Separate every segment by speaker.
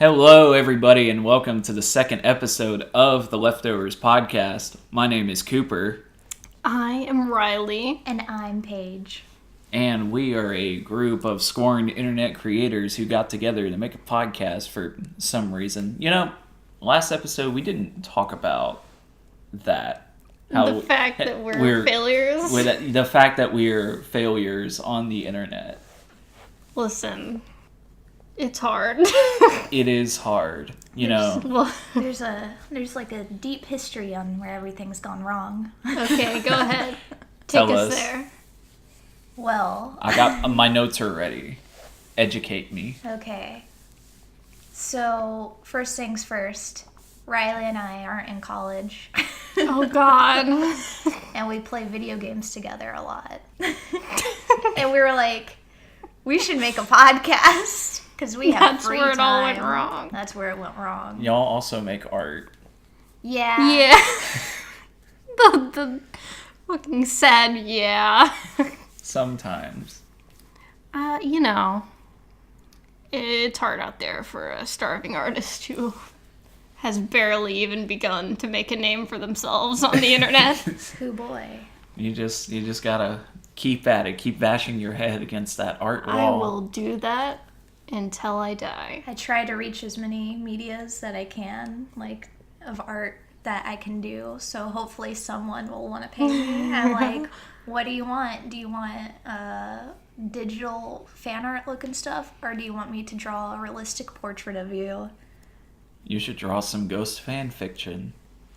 Speaker 1: Hello, everybody, and welcome to the second episode of the Leftovers podcast. My name is Cooper.
Speaker 2: I am Riley.
Speaker 3: And I'm Paige.
Speaker 1: And we are a group of scorned internet creators who got together to make a podcast for some reason. You know, last episode we didn't talk about that.
Speaker 2: The fact that we're failures.
Speaker 1: The fact that we're failures on the internet.
Speaker 2: Listen, it's hard.
Speaker 1: It is hard, you know.
Speaker 3: There's like a deep history on where everything's gone wrong.
Speaker 2: Okay, go ahead.
Speaker 1: Tell
Speaker 2: Take us
Speaker 1: us.
Speaker 2: there.
Speaker 3: Well,
Speaker 1: I got my notes are ready. Educate me.
Speaker 3: okay. So, first things first, Riley and I aren't in college.
Speaker 2: Oh, God.
Speaker 3: And we play video games together a lot. And we were like, we should make a podcast. Because we have free time.
Speaker 2: That's where it all went wrong.
Speaker 3: That's where it went wrong.
Speaker 1: Y'all also make art.
Speaker 3: Yeah.
Speaker 2: Yeah. the fucking sad yeah.
Speaker 1: Sometimes.
Speaker 2: You know, it's hard out there for a starving artist who has barely even begun to make a name for themselves on the internet.
Speaker 3: Hoo boy.
Speaker 1: You just gotta keep at it. Keep bashing your head against that art wall.
Speaker 2: I will do that until I die.
Speaker 3: I try to reach as many medias that I can, like, of art that I can do. So hopefully someone will want to pay me. I'm like, what do you want? Do you want digital fan art looking stuff? Or do you want me to draw a realistic portrait of you?
Speaker 1: You should draw some ghost fan fiction.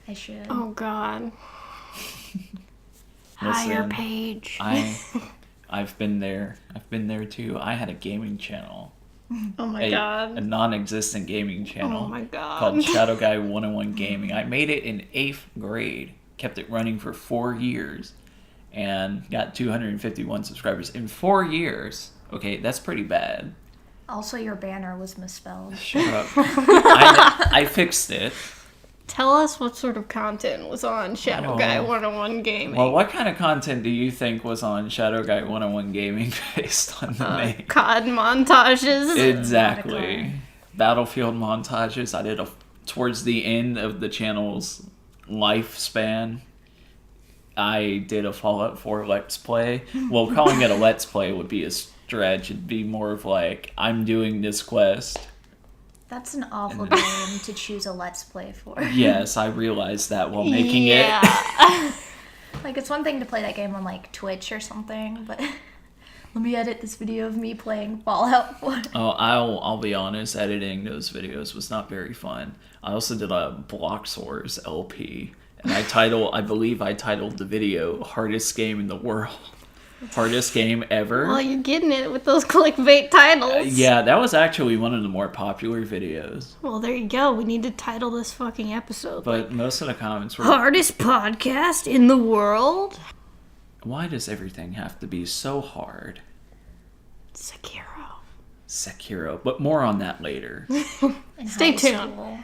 Speaker 3: I should.
Speaker 2: Oh, God.
Speaker 1: Listen,
Speaker 2: Higher page.
Speaker 1: I've been there. I've been there too. I had a gaming channel.
Speaker 2: Oh my
Speaker 1: A
Speaker 2: God.
Speaker 1: non-existent gaming channel.
Speaker 2: Oh my God.
Speaker 1: Called Shadow Guy 101 Gaming. I made it in 8th grade. Kept it running for 4 years. And got 251 subscribers in 4 years. Okay, that's pretty bad.
Speaker 3: Also, your banner was misspelled.
Speaker 1: Shut up. I fixed it.
Speaker 2: Tell us what sort of content was on Shadow Guy 101 Gaming.
Speaker 1: Well, what kind of content do you think was on Shadow Guy 101 Gaming based on the name?
Speaker 2: COD montages.
Speaker 1: Exactly. Battlefield montages. I did towards the end of the channel's lifespan. I did a Fallout 4 Let's Play. Well, calling it a Let's Play would be a stretch. It'd be more of like, I'm doing this quest.
Speaker 3: That's an awful game to choose a Let's Play for.
Speaker 1: Yes, I realized that while making it.
Speaker 3: Like, it's one thing to play that game on, like, Twitch or something, but let me edit this video of me playing Fallout 4.
Speaker 1: Oh, I'll be honest, editing those videos was not very fun. I also did a Block Source LP, and I believe I titled the video Hardest Game in the World. Hardest game ever.
Speaker 2: Well, you're getting it with those clickbait titles.
Speaker 1: Yeah, that was actually one of the more popular videos.
Speaker 2: Well, there you go. We need to title this fucking episode.
Speaker 1: But most of the comments were...
Speaker 2: Hardest podcast in the world?
Speaker 1: Why does everything have to be so hard? Sekiro. But more on that later.
Speaker 2: Stay tuned.
Speaker 3: School,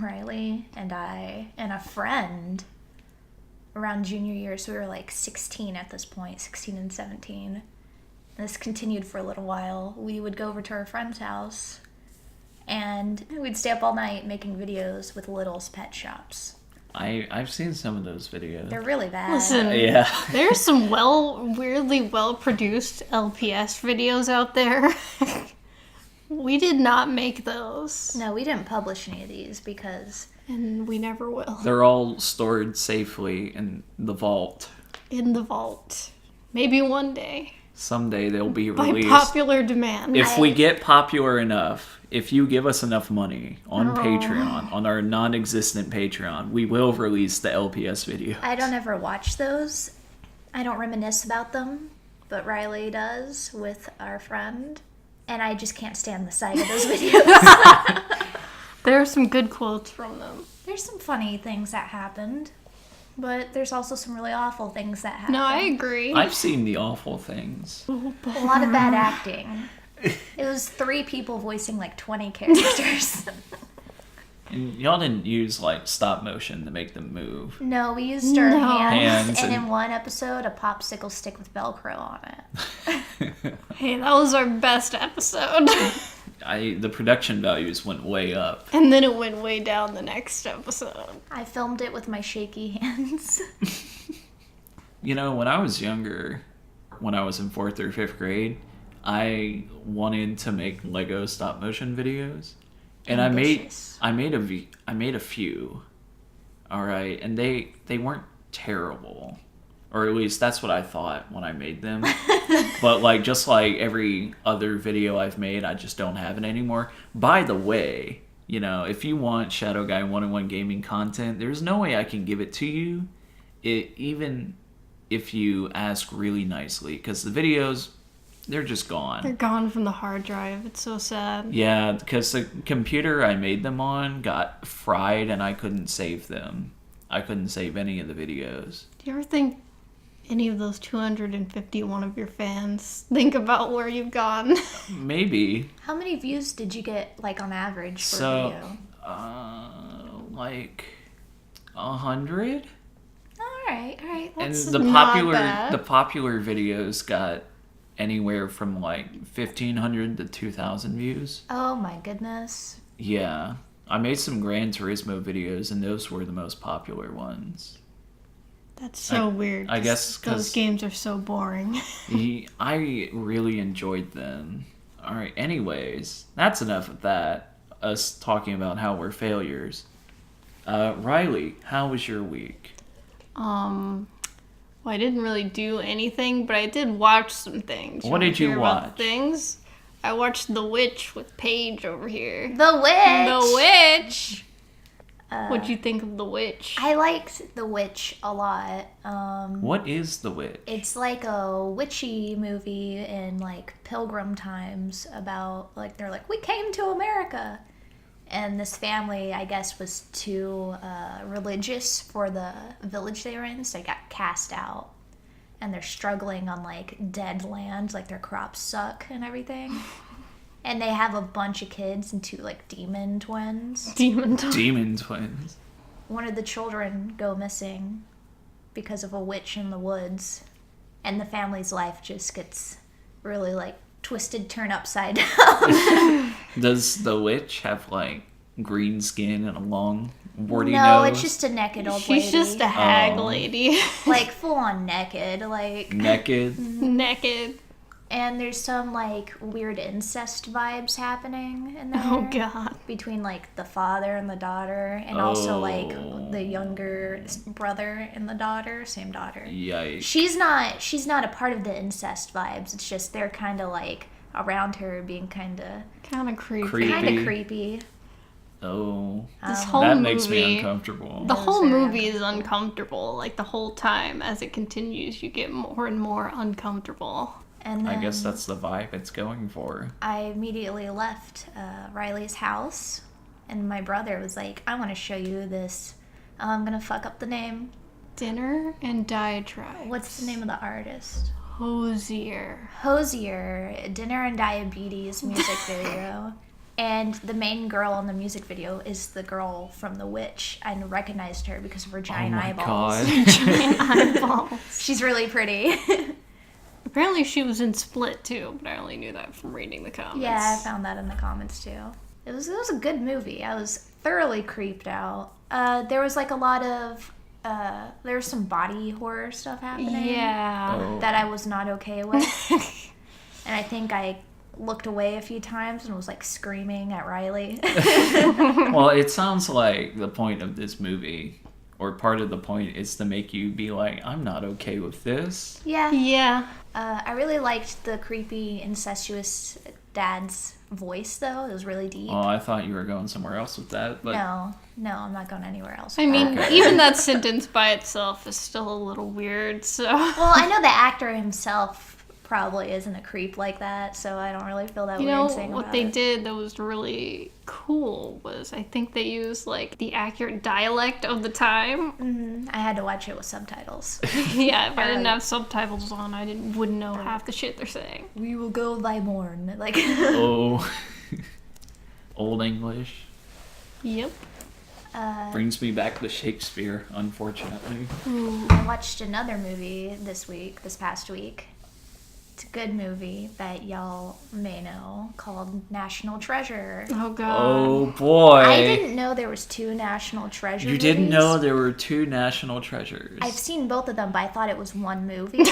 Speaker 3: Riley and I and a friend... around junior year, so we were like 16 at this point, 16 and 17. And this continued for a little while. We would go over to our friend's house, and we'd stay up all night making videos with Little's pet shops.
Speaker 1: I've seen some of those videos.
Speaker 3: They're really bad.
Speaker 2: Listen,
Speaker 1: Yeah.
Speaker 2: there's some weirdly well-produced LPS videos out there. We did not make those.
Speaker 3: No, we didn't publish any of these because...
Speaker 2: And we never will.
Speaker 1: They're all stored safely in the vault.
Speaker 2: In the vault. Maybe one day.
Speaker 1: Someday they'll be
Speaker 2: By
Speaker 1: released.
Speaker 2: popular demand.
Speaker 1: If we get popular enough, if you give us enough money on Patreon, on our non-existent Patreon, we will release the LPS video.
Speaker 3: I don't ever watch those. I don't reminisce about them, but Riley does with our friend. And I just can't stand the sight of those videos.
Speaker 2: There are some good quotes from them.
Speaker 3: There's some funny things that happened, but there's also some really awful things that happened.
Speaker 2: No, I agree.
Speaker 1: I've seen the awful things.
Speaker 3: A lot of bad acting. It was 3 people voicing like 20 characters.
Speaker 1: And y'all didn't use like stop motion to make them move.
Speaker 3: No, we used our hands, and
Speaker 1: and-
Speaker 3: in one episode, a popsicle stick with Velcro on it.
Speaker 2: Hey, that was our best episode.
Speaker 1: the production values went way up.
Speaker 2: And then it went way down the next episode.
Speaker 3: I filmed it with my shaky hands.
Speaker 1: You know, when I was younger, when I was in 4th or 5th grade, I wanted to make Lego stop motion videos, and
Speaker 3: Ambitious.
Speaker 1: I made a few. All right, and they weren't terrible, or at least that's what I thought when I made them. But like just like every other video I've made, I just don't have it anymore. By the way, you know, if you want Shadow Guy 101 gaming content, there's no way I can give it to you. Even if you ask really nicely, because the videos, they're just gone.
Speaker 2: They're gone from the hard drive. It's so sad.
Speaker 1: Yeah, because the computer I made them on got fried and I couldn't save them. I couldn't save any of the videos.
Speaker 2: Do you ever think any of those 251 of your fans think about where you've gone?
Speaker 1: Maybe.
Speaker 3: How many views did you get, like, on average for a
Speaker 1: So,
Speaker 3: video?
Speaker 1: like 100?
Speaker 3: All right.
Speaker 1: And
Speaker 2: That's
Speaker 1: the
Speaker 2: not bad.
Speaker 1: popular videos got anywhere from like 1,500 to 2,000 views.
Speaker 3: Oh my goodness.
Speaker 1: Yeah, I made some Gran Turismo videos, and those were the most popular ones.
Speaker 2: That's so weird.
Speaker 1: I guess 'cause-
Speaker 2: those games are so boring.
Speaker 1: I really enjoyed them. All right, anyways, that's enough of that. Us talking about how we're failures. Riley, how was your week?
Speaker 2: Well, I didn't really do anything, but I did watch some things.
Speaker 1: What did you
Speaker 2: wanna hear about
Speaker 1: watch?
Speaker 2: the things? I watched The Witch with Paige over here.
Speaker 3: The Witch!
Speaker 2: The Witch! What'd you think of The Witch?
Speaker 3: I liked The Witch a lot.
Speaker 1: What is The Witch?
Speaker 3: It's like a witchy movie in like Pilgrim times about like they're like, we came to America. And this family, I guess, was too religious for the village they were in, so they got cast out. And they're struggling on like dead land, like their crops suck and everything. And they have a bunch of kids and 2 like demon twins.
Speaker 2: Demon Time.
Speaker 1: Demon Twins.
Speaker 3: One of the children go missing because of a witch in the woods, and the family's life just gets really like twisted, turn upside down.
Speaker 1: Does the witch have like green skin and a long warty
Speaker 3: No,
Speaker 1: nose?
Speaker 3: it's just a naked old lady.
Speaker 2: She's just a hag
Speaker 1: Oh.
Speaker 2: lady.
Speaker 3: like full on naked, like.
Speaker 1: naked.
Speaker 2: Naked.
Speaker 3: And there's some like weird incest vibes happening in there.
Speaker 2: Oh, God.
Speaker 3: Between like the father and the daughter, and also like
Speaker 1: Oh.
Speaker 3: the younger brother and the daughter, same daughter.
Speaker 1: Yikes.
Speaker 3: She's not a part of the incest vibes. It's just they're kind of like around her being kind of
Speaker 2: Kind of creepy.
Speaker 1: Creepy.
Speaker 3: creepy.
Speaker 1: Oh,
Speaker 2: This whole
Speaker 1: that
Speaker 2: movie,
Speaker 1: makes me uncomfortable.
Speaker 2: the
Speaker 3: That
Speaker 2: whole
Speaker 3: was very
Speaker 2: movie is uncomfortable. Like the whole time, as it continues, you get more and more uncomfortable.
Speaker 3: And then
Speaker 1: I guess that's the vibe it's going for.
Speaker 3: I immediately left Riley's house, and my brother was like, "I want to show you this." I'm gonna fuck up the name.
Speaker 2: Dinner and Diatribe.
Speaker 3: What's the name of the artist?
Speaker 2: Hosier.
Speaker 3: Hosier, Dinner and Diabetes music video. And the main girl in the music video is the girl from The Witch. I recognized her because of her giant
Speaker 1: oh my
Speaker 3: eyeballs.
Speaker 1: god.
Speaker 2: Giant eyeballs.
Speaker 3: She's really pretty.
Speaker 2: Apparently she was in Split too, but I only knew that from reading the comments.
Speaker 3: Yeah, I found that in the comments too. It was a good movie. I was thoroughly creeped out. There was like a lot of there was some body horror stuff happening.
Speaker 2: Yeah.
Speaker 1: Oh.
Speaker 3: That I was not okay with. And I think I looked away a few times and was like screaming at Riley.
Speaker 1: Well, it sounds like the point of this movie, or part of the point, is to make you be like, I'm not okay with this.
Speaker 3: Yeah.
Speaker 2: Yeah.
Speaker 3: I really liked the creepy, incestuous dad's voice, though. It was really deep.
Speaker 1: Oh, I thought you were going somewhere else with that, but
Speaker 3: No, I'm not going anywhere else.
Speaker 2: I mean,
Speaker 1: Okay.
Speaker 2: even that sentence by itself is still a little weird, so.
Speaker 3: Well, I know the actor himself probably isn't a creep like that, so I don't really feel that
Speaker 2: You
Speaker 3: weird
Speaker 2: know,
Speaker 3: saying
Speaker 2: what
Speaker 3: about
Speaker 2: they
Speaker 3: it.
Speaker 2: did that was really cool was I think they used, like, the accurate dialect of the time.
Speaker 3: I had to watch it with subtitles.
Speaker 2: Yeah, if I didn't have subtitles on, I wouldn't know half the shit they're saying.
Speaker 3: We will go thy morn. Like,
Speaker 1: oh, Old English
Speaker 2: Yep.
Speaker 1: brings me back to Shakespeare, unfortunately.
Speaker 3: I watched another movie this past week. It's a good movie that y'all may know called National Treasure.
Speaker 2: Oh god.
Speaker 1: Oh boy.
Speaker 3: I didn't know there was 2 National Treasure
Speaker 1: You didn't
Speaker 3: movies.
Speaker 1: know there were 2 National Treasures.
Speaker 3: I've seen both of them, but I thought it was one movie.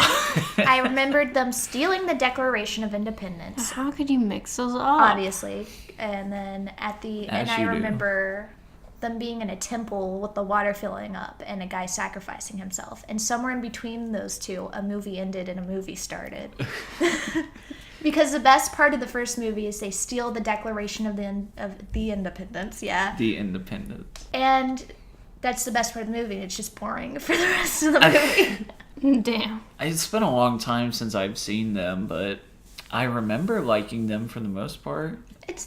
Speaker 3: I remembered them stealing the Declaration of Independence,
Speaker 2: How could you mix those up?
Speaker 3: obviously. And then
Speaker 1: As
Speaker 3: I
Speaker 1: you do.
Speaker 3: remember them being in a temple with the water filling up and a guy sacrificing himself. And somewhere in between those two, a movie ended and a movie started. Because the best part of the first movie is they steal the Declaration of the Independence, yeah.
Speaker 1: The Independence.
Speaker 3: And that's the best part of the movie. It's just boring for the rest of the movie.
Speaker 2: Damn.
Speaker 1: It's been a long time since I've seen them, but I remember liking them for the most part.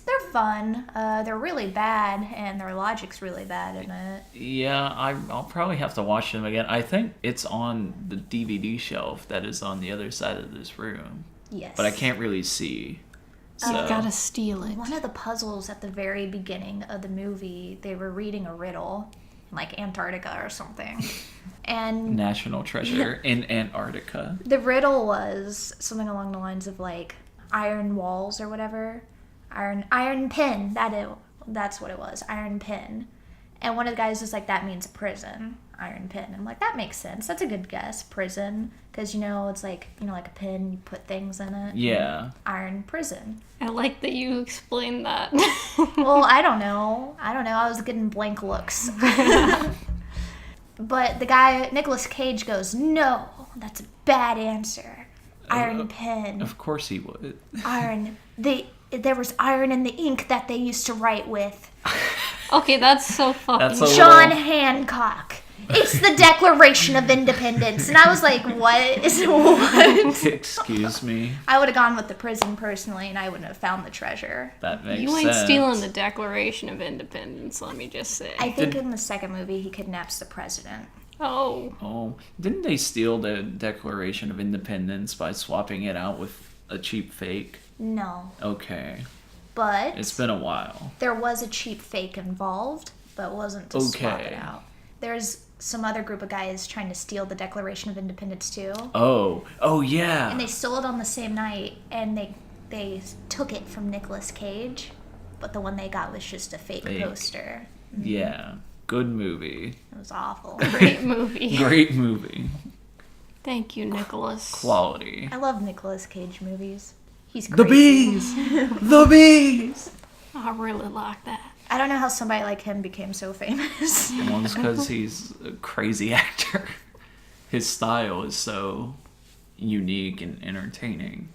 Speaker 3: They're fun. They're really bad, and their logic's really bad in it.
Speaker 1: Yeah, I'll probably have to watch them again. I think it's on the DVD shelf that is on the other side of this room,
Speaker 3: Yes.
Speaker 1: but I can't really see. So.
Speaker 2: You've gotta steal it.
Speaker 3: One of the puzzles at the very beginning of the movie, they were reading a riddle in like Antarctica or something. And
Speaker 1: National Treasure in Antarctica.
Speaker 3: the riddle was something along the lines of like iron walls or whatever. Iron pin. That's what it was. Iron pin. And one of the guys was like, that means prison. Iron pin. I'm like, that makes sense. That's a good guess. Prison. Because, it's like, like a pin, you put things in it.
Speaker 1: Yeah.
Speaker 3: Iron prison.
Speaker 2: I like that you explained that.
Speaker 3: Well, I don't know. I was getting blank looks. But the guy, Nicolas Cage, goes, no, that's a bad answer. Iron pin.
Speaker 1: Of course he would.
Speaker 3: Iron. There was iron in the ink that they used to write with.
Speaker 2: Okay, that's so fucking.
Speaker 1: That's a
Speaker 3: John
Speaker 1: little-
Speaker 3: Hancock. It's the Declaration of Independence. And I was like, what? What?
Speaker 1: Excuse me.
Speaker 3: I would have gone with the prison personally, and I wouldn't have found the treasure.
Speaker 1: That makes
Speaker 2: You ain't
Speaker 1: sense.
Speaker 2: stealing the Declaration of Independence, let me just say.
Speaker 3: I think in the second movie, he kidnaps the president.
Speaker 2: Oh.
Speaker 1: Oh, didn't they steal the Declaration of Independence by swapping it out with a cheap fake?
Speaker 3: No.
Speaker 1: Okay.
Speaker 3: But
Speaker 1: It's been a while.
Speaker 3: there was a cheap fake involved, but it wasn't to swap it
Speaker 1: Okay.
Speaker 3: out. There's some other group of guys trying to steal the Declaration of Independence too.
Speaker 1: Oh yeah.
Speaker 3: And they stole it on the same night, and they took it from Nicolas Cage, but the one they got was just a fake
Speaker 1: Fake.
Speaker 3: poster.
Speaker 1: Yeah. Good movie.
Speaker 3: It was awful.
Speaker 2: Great movie.
Speaker 1: Great movie.
Speaker 2: Thank you, Nicholas.
Speaker 1: Quality.
Speaker 3: I love Nicolas Cage movies. He's
Speaker 1: The
Speaker 3: crazy.
Speaker 1: bees! The bees!
Speaker 2: I really like that.
Speaker 3: I don't know how somebody like him became so famous.
Speaker 1: Well, it's because he's a crazy actor. His style is so unique and entertaining.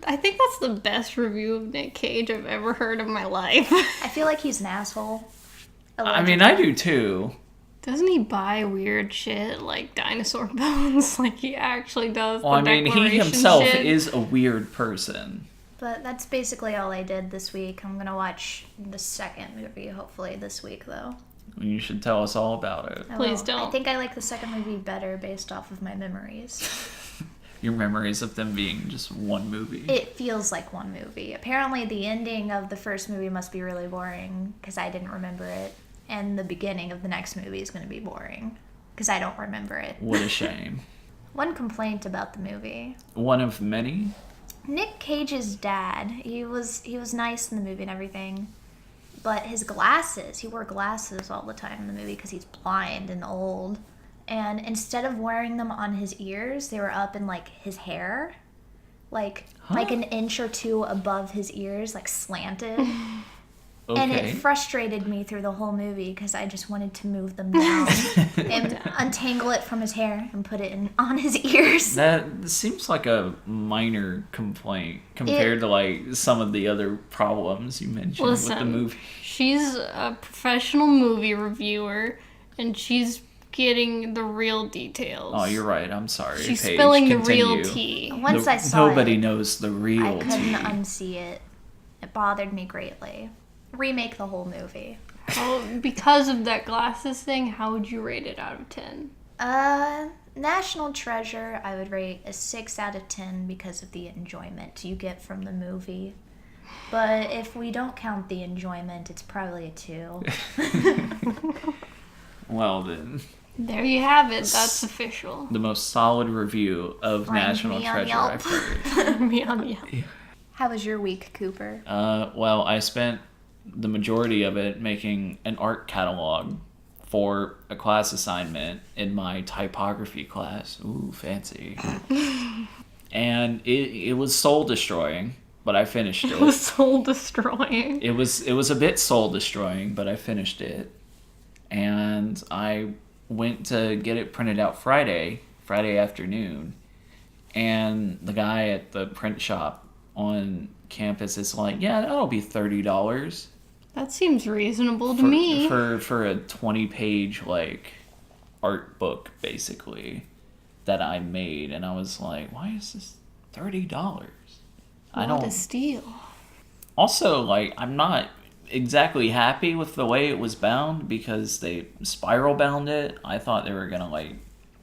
Speaker 2: I think that's the best review of Nick Cage I've ever heard in my life.
Speaker 3: I feel like he's an asshole.
Speaker 1: I mean, I do too.
Speaker 2: Doesn't he buy weird shit like dinosaur bones? Like he actually does.
Speaker 1: Well,
Speaker 2: the
Speaker 1: I mean, he
Speaker 2: Declaration
Speaker 1: himself
Speaker 2: shit?
Speaker 1: is a weird person.
Speaker 3: But that's basically all I did this week. I'm gonna watch the second movie, hopefully, this week, though.
Speaker 1: You should tell us all about it.
Speaker 3: I
Speaker 2: Please
Speaker 3: will.
Speaker 2: don't.
Speaker 3: I think I like the second movie better based off of my memories.
Speaker 1: Your memories of them being just one movie.
Speaker 3: It feels like one movie. Apparently, the ending of the first movie must be really boring because I didn't remember it. And the beginning of the next movie is going to be boring because I don't remember it.
Speaker 1: What a shame.
Speaker 3: One complaint about the movie.
Speaker 1: One of many.
Speaker 3: Nick Cage's dad, he was nice in the movie and everything, but his glasses, he wore glasses all the time in the movie because he's blind and old. And instead of wearing them on his ears, they were up in like his hair, like an inch or two above his ears, like slanted.
Speaker 1: Okay.
Speaker 3: And it frustrated me through the whole movie because I just wanted to move them down and untangle it from his hair and put it on his ears.
Speaker 1: That seems like a minor complaint compared to like some of the other problems you mentioned with the
Speaker 2: Listen,
Speaker 1: movie.
Speaker 2: She's a professional movie reviewer, and she's getting the real details.
Speaker 1: Oh, you're right. I'm sorry.
Speaker 2: She's
Speaker 1: Paige.
Speaker 2: spilling the
Speaker 1: Continue.
Speaker 2: real tea.
Speaker 3: Once I saw
Speaker 1: Nobody
Speaker 3: it,
Speaker 1: knows the
Speaker 3: I
Speaker 1: real
Speaker 3: couldn't
Speaker 1: tea.
Speaker 3: unsee it. It bothered me greatly. Remake the whole movie.
Speaker 2: Oh, because of that glasses thing, how would you rate it out of 10?
Speaker 3: National Treasure, I would rate a 6 out of 10 because of the enjoyment you get from the movie. But if we don't count the enjoyment, it's probably a 2.
Speaker 1: Well then,
Speaker 2: There you have it. That's official.
Speaker 1: The most solid review of
Speaker 3: Rank
Speaker 1: National
Speaker 3: me on
Speaker 1: Treasure
Speaker 3: Yelp.
Speaker 1: I've heard.
Speaker 2: Me on you.
Speaker 3: How was your week, Cooper?
Speaker 1: Well, I spent the majority of it making an art catalog for a class assignment in my typography class. Ooh, fancy. And it was soul destroying, but I finished
Speaker 2: It was
Speaker 1: it.
Speaker 2: soul destroying.
Speaker 1: It was a bit soul destroying, but I finished it. And I went to get it printed out Friday afternoon. And the guy at the print shop on campus is like, yeah, that'll be $30
Speaker 2: That seems reasonable to me.
Speaker 1: for a 20-page like art book basically that I made. And I was like, why is this $30? I
Speaker 2: What
Speaker 1: don't
Speaker 2: a steal.
Speaker 1: Also, like, I'm not exactly happy with the way it was bound because they spiral bound it. I thought they were gonna like,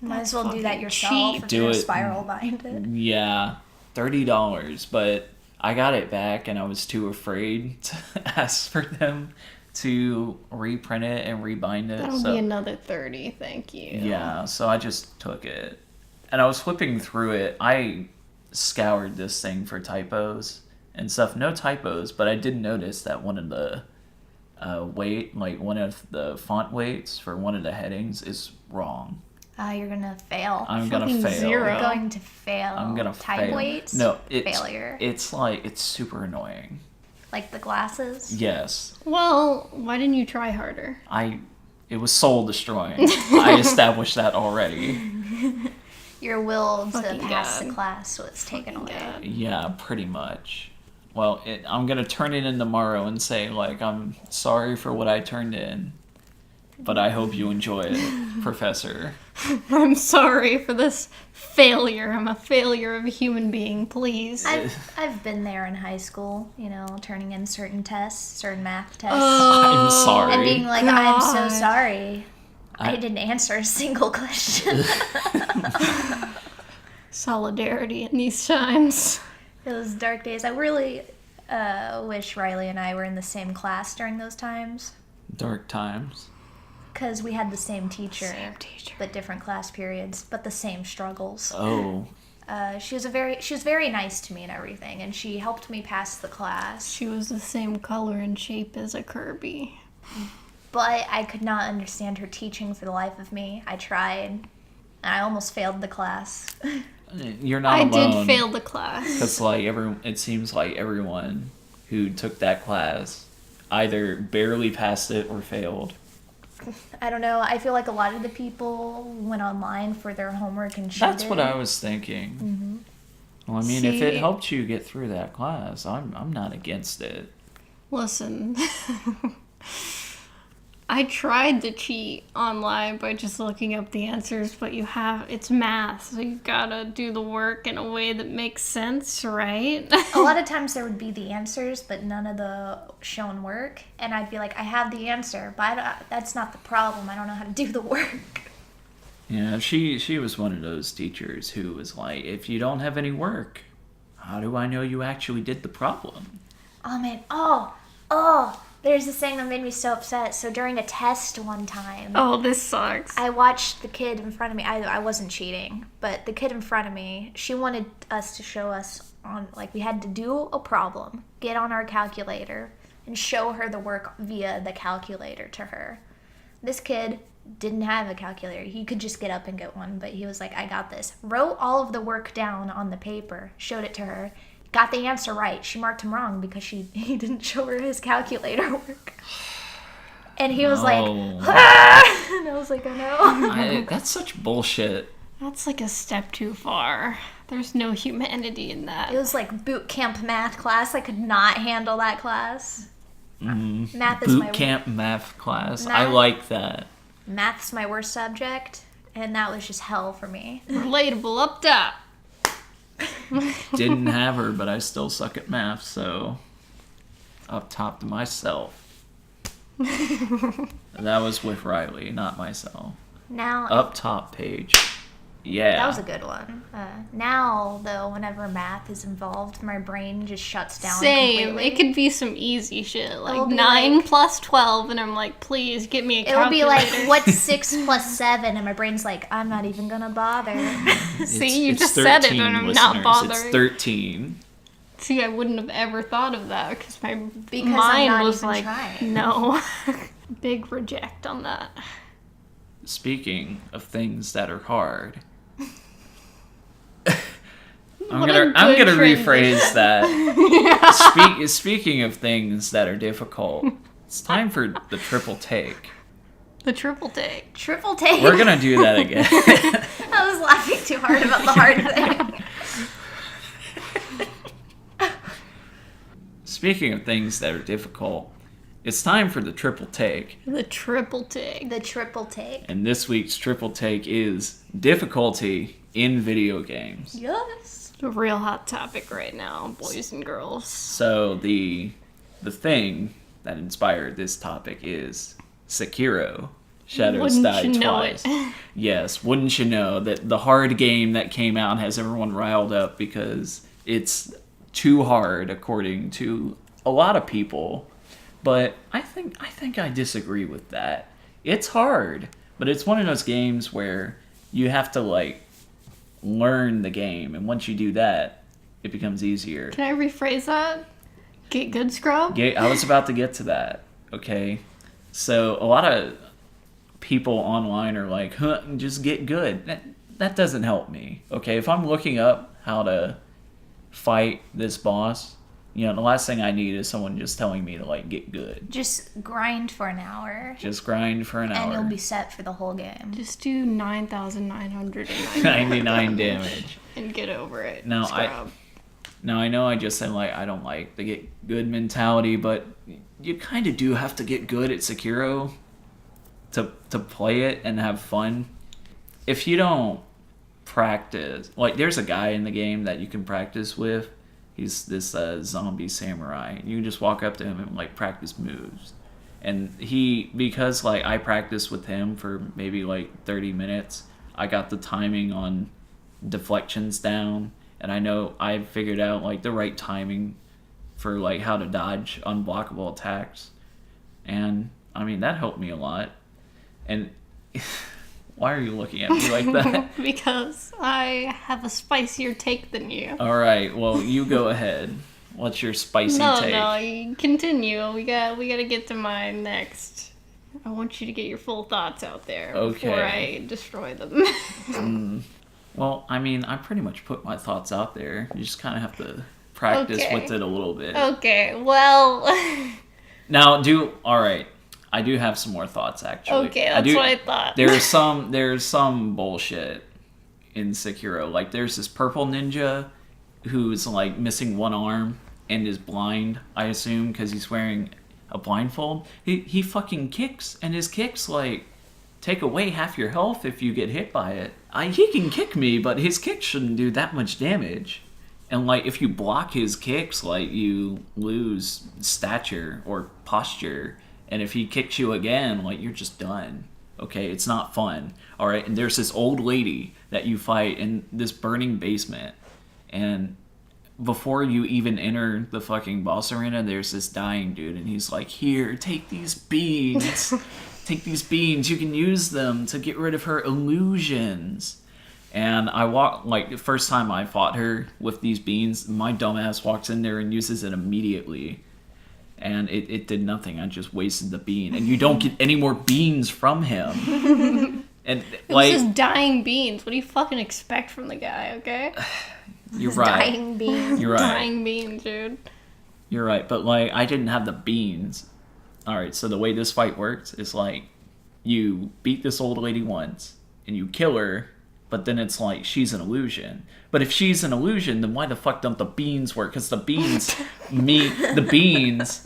Speaker 3: Might
Speaker 2: That's
Speaker 3: as well do that
Speaker 2: fucking
Speaker 3: yourself
Speaker 2: cheap.
Speaker 3: if
Speaker 1: Do
Speaker 3: you're
Speaker 1: it.
Speaker 3: spiral bind it.
Speaker 1: yeah, $30. But I got it back and I was too afraid to ask for them to reprint it and rebind it.
Speaker 2: That'll
Speaker 1: so
Speaker 2: be another 30, thank you.
Speaker 1: yeah, so I just took it. And I was flipping through it. I scoured this thing for typos and stuff. No typos, but I did notice that one of the one of the font weights for one of the headings is wrong.
Speaker 3: You're gonna fail.
Speaker 1: I'm gonna
Speaker 2: Fucking
Speaker 1: fail.
Speaker 2: zero.
Speaker 3: You're going to fail.
Speaker 1: I'm gonna
Speaker 3: Type
Speaker 1: fail.
Speaker 3: weights?
Speaker 1: No, it's
Speaker 3: Failure.
Speaker 1: It's like it's super annoying.
Speaker 3: Like the glasses?
Speaker 1: Yes,
Speaker 2: Well, why didn't you try harder?
Speaker 1: it was soul destroying. I established that already.
Speaker 3: Your will to
Speaker 2: Fucking
Speaker 3: pass
Speaker 2: God.
Speaker 3: the class was taken away.
Speaker 2: God.
Speaker 1: Yeah, pretty much. Well, I'm gonna turn it in tomorrow and say like I'm sorry for what I turned in, but I hope you enjoy it, Professor.
Speaker 2: I'm sorry for this failure. I'm a failure of a human being, please.
Speaker 3: I've been there in high school, you know, turning in certain tests, certain math tests,
Speaker 1: I'm sorry.
Speaker 3: and being like, I'm so
Speaker 2: God.
Speaker 3: sorry. I
Speaker 1: I-
Speaker 3: didn't answer a single question.
Speaker 2: Solidarity in these times.
Speaker 3: Those dark days. I really wish Riley and I were in the same class during those times,
Speaker 1: Dark times.
Speaker 3: because we had the same teacher,
Speaker 2: Same teacher.
Speaker 3: but different class periods, but the same struggles.
Speaker 1: Oh,
Speaker 3: She was very nice to me and everything, and she helped me pass the class.
Speaker 2: She was the same color and shape as a Kirby.
Speaker 3: But I could not understand her teaching for the life of me. I tried, and I almost failed the class.
Speaker 1: you're not
Speaker 2: I
Speaker 1: alone.
Speaker 2: did fail the class.
Speaker 1: Because like it seems like everyone who took that class either barely passed it or failed.
Speaker 3: I don't know. I feel like a lot of the people went online for their homework and cheated.
Speaker 1: That's what I was thinking. Well, I mean, if it
Speaker 2: See-
Speaker 1: helped you get through that class, I'm not against it.
Speaker 2: Listen, I tried to cheat online by just looking up the answers, but it's math, so you gotta do the work in a way that makes sense, right?
Speaker 3: A lot of times there would be the answers, but none of the shown work. And I'd be like, I have the answer, but that's not the problem. I don't know how to do the work.
Speaker 1: Yeah, she was one of those teachers who was like, if you don't have any work, how do I know you actually did the problem?
Speaker 3: Oh, man. There's this thing that made me so upset. So during a test one time,
Speaker 2: Oh, this sucks.
Speaker 3: I watched the kid in front of me. I wasn't cheating, but the kid in front of me, she wanted us to show us on, like, we had to do a problem, get on our calculator, and show her the work via the calculator to her. This kid didn't have a calculator. He could just get up and get one, but he was like, I got this. Wrote all of the work down on the paper, showed it to her, got the answer right. She marked him wrong because he didn't show her his calculator work. And he was like,
Speaker 1: Oh.
Speaker 3: "Ah!" And I was like, oh no.
Speaker 1: That's such bullshit.
Speaker 2: That's like a step too far. There's no humanity in that.
Speaker 3: It was like boot camp math class. I could not handle that class. Math is
Speaker 1: Boot camp math class. I
Speaker 3: Math-
Speaker 1: like that.
Speaker 3: Math's my worst subject, and that was just hell for me.
Speaker 2: Relatable up top.
Speaker 1: Didn't have her, but I still suck at math, so up top to myself. That was with Riley, not myself.
Speaker 3: Now,
Speaker 1: Up top page. Yeah.
Speaker 3: That was a good one. Now, though, whenever math is involved, my brain just shuts down
Speaker 2: Same.
Speaker 3: completely.
Speaker 2: It could be some easy shit, like
Speaker 3: It'll be
Speaker 2: 9
Speaker 3: like-
Speaker 2: plus 12, and I'm like, please get me a
Speaker 3: It'll be like,
Speaker 2: calculator.
Speaker 3: what's 6 plus 7? And my brain's like, I'm not even gonna bother.
Speaker 2: See, you
Speaker 1: It's
Speaker 2: just said it,
Speaker 1: 13,
Speaker 2: and I'm
Speaker 1: listeners.
Speaker 2: not bothering.
Speaker 1: It's 13.
Speaker 2: See, I wouldn't have ever thought of that because my
Speaker 3: Because I'm
Speaker 2: mind
Speaker 3: not
Speaker 2: was
Speaker 3: even
Speaker 2: like,
Speaker 3: trying.
Speaker 2: no. Big reject on that.
Speaker 1: Speaking of things that are hard, I'm
Speaker 2: What a
Speaker 1: gonna
Speaker 2: good
Speaker 1: rephrase that. Speaking of things that are difficult, it's time for the triple take.
Speaker 2: The triple take.
Speaker 3: Triple take.
Speaker 1: We're gonna do that again.
Speaker 3: I was laughing too hard about the hard thing.
Speaker 1: Speaking of things that are difficult, it's time for the triple take.
Speaker 2: The triple take.
Speaker 3: The triple take.
Speaker 1: And this week's triple take is difficulty in video games.
Speaker 3: Yes.
Speaker 2: It's a real hot topic right now, boys and girls.
Speaker 1: So the thing that inspired this topic is Sekiro. Shadows
Speaker 2: Wouldn't
Speaker 1: Die
Speaker 2: you know
Speaker 1: Twice.
Speaker 2: it?
Speaker 1: Yes, wouldn't you know that the hard game that came out has everyone riled up because it's too hard according to a lot of people. But I think I disagree with that. It's hard, but it's one of those games where you have to like learn the game, and once you do that, it becomes easier.
Speaker 2: Can I rephrase that? Get good, scrub?
Speaker 1: I was about to get to that. Okay, so a lot of people online are like, "Huh, just get good." That doesn't help me. Okay, if I'm looking up how to fight this boss, you know, the last thing I need is someone just telling me to like get good.
Speaker 3: Just grind for an hour.
Speaker 1: Just grind for an hour.
Speaker 3: And you'll be set for the whole game.
Speaker 2: Just do 9,999
Speaker 1: 99 damage.
Speaker 2: and get over it.
Speaker 1: No,
Speaker 2: scrub.
Speaker 1: Now I know I just said like I don't like the get good mentality, but you kind of do have to get good at Sekiro to play it and have fun. If you don't practice, like there's a guy in the game that you can practice with. He's this zombie samurai. You can just walk up to him and like practice moves. And because like I practiced with him for maybe like 30 minutes, I got the timing on deflections down, and I know I figured out like the right timing for like how to dodge unblockable attacks. And I mean that helped me a lot. And why are you looking at me like that?
Speaker 2: Because I have a spicier take than you.
Speaker 1: All right, well you go ahead. What's your spicy take?
Speaker 2: No, you continue. We gotta get to mine next. I want you to get your full thoughts out there before
Speaker 1: Okay.
Speaker 2: I destroy them.
Speaker 1: Well, I mean, I pretty much put my thoughts out there. You just kind of have to practice
Speaker 2: Okay.
Speaker 1: with it a little bit.
Speaker 2: Okay, well,
Speaker 1: Now, all right. I do have some more thoughts actually.
Speaker 2: okay, that's what I thought.
Speaker 1: There's some bullshit in Sekiro. Like there's this purple ninja who's like missing one arm and is blind, I assume, because he's wearing a blindfold. He fucking kicks, and his kicks like take away half your health if you get hit by it. He can kick me, but his kicks shouldn't do that much damage. And like if you block his kicks, like you lose stature or posture. And if he kicks you again, like you're just done. Okay, it's not fun. All right, and there's this old lady that you fight in this burning basement, and before you even enter the fucking boss arena, there's this dying dude, and he's like, "Here, take these beans. Take these beans. You can use them to get rid of her illusions." And the first time I fought her with these beans, my dumbass walks in there and uses it immediately. And it did nothing. I just wasted the bean. And you don't get any more beans from him. And
Speaker 2: It was just dying beans. What do you fucking expect from the guy, okay?
Speaker 1: you're
Speaker 3: It's
Speaker 1: right.
Speaker 3: dying beans.
Speaker 1: You're right.
Speaker 2: Dying beans, dude.
Speaker 1: You're right. But like I didn't have the beans. Alright, so the way this fight works is like you beat this old lady once and you kill her, but then it's like she's an illusion. But if she's an illusion, then why the fuck don't the beans work? Because the beans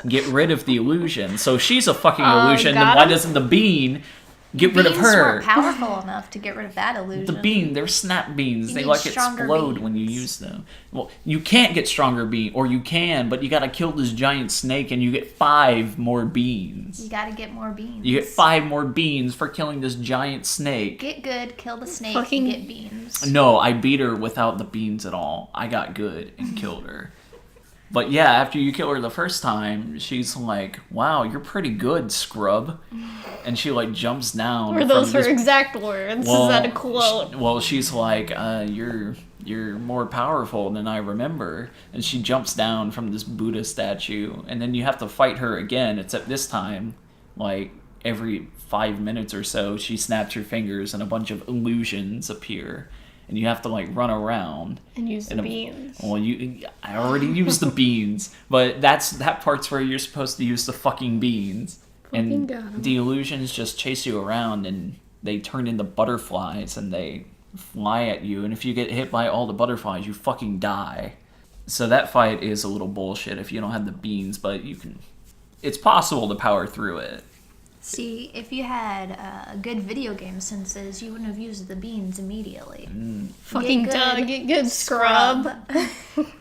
Speaker 1: get rid of the illusion. So if she's a fucking illusion, then
Speaker 2: got
Speaker 1: why
Speaker 2: him.
Speaker 1: doesn't the bean Get rid of
Speaker 3: Beans
Speaker 1: her.
Speaker 3: weren't powerful enough to get rid of that illusion.
Speaker 1: The bean, they're snap beans.
Speaker 3: You
Speaker 1: They
Speaker 3: need
Speaker 1: like
Speaker 3: stronger
Speaker 1: explode when you
Speaker 3: beans.
Speaker 1: use them. Well, you can't get stronger bean, or you can, but you gotta kill this giant snake and you get 5 more beans.
Speaker 3: You gotta get more beans.
Speaker 1: You get 5 more beans for killing this giant snake.
Speaker 3: Get good, kill the snake,
Speaker 2: Fucking-
Speaker 3: and get beans.
Speaker 1: No, I beat her without the beans at all. I got good and killed her. But yeah, after you kill her the first time, she's like, "Wow, you're pretty good, scrub." And she like jumps down.
Speaker 2: Were those
Speaker 1: from
Speaker 2: her
Speaker 1: this-
Speaker 2: exact words?
Speaker 1: Well,
Speaker 2: Is that a quote?
Speaker 1: she's like, "You're more powerful than I remember." And she jumps down from this Buddha statue, and then you have to fight her again. Except this time, like every 5 minutes or so, she snaps her fingers and a bunch of illusions appear, and you have to like run around.
Speaker 2: And use the
Speaker 1: And
Speaker 2: beans.
Speaker 1: Well, I already used the beans, but that part's where you're supposed to use the fucking beans.
Speaker 2: Fucking
Speaker 1: And
Speaker 2: got 'em.
Speaker 1: the illusions just chase you around, and they turn into butterflies, and they fly at you. And if you get hit by all the butterflies, you fucking die. So that fight is a little bullshit if you don't have the beans, but you can. It's possible to power through it.
Speaker 3: See, if you had good video game senses, you wouldn't have used the beans immediately.
Speaker 2: Fucking
Speaker 3: Get
Speaker 2: duh,
Speaker 3: good,
Speaker 2: get good, scrub.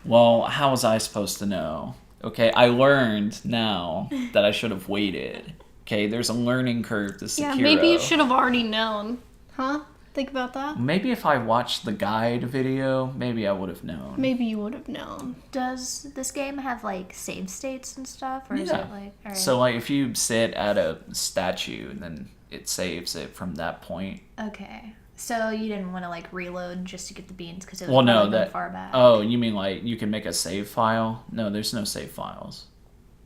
Speaker 1: Well, how was I supposed to know? Okay, I learned now that I should have waited. Okay, there's a learning curve to Sekiro.
Speaker 2: Yeah, maybe you should have already known. Huh? Think about that.
Speaker 1: Maybe if I watched the guide video, maybe I would have known.
Speaker 2: Maybe you would have known.
Speaker 3: Does this game have like save states and stuff, or is
Speaker 1: Yeah.
Speaker 3: it like? All right.
Speaker 1: So, like, if you sit at a statue, then it saves it from that point.
Speaker 3: Okay. So you didn't want to like reload just to get the beans because it was
Speaker 1: Well, no,
Speaker 3: probably going
Speaker 1: that.
Speaker 3: far back.
Speaker 1: Oh, you mean like you can make a save file? No, there's no save files.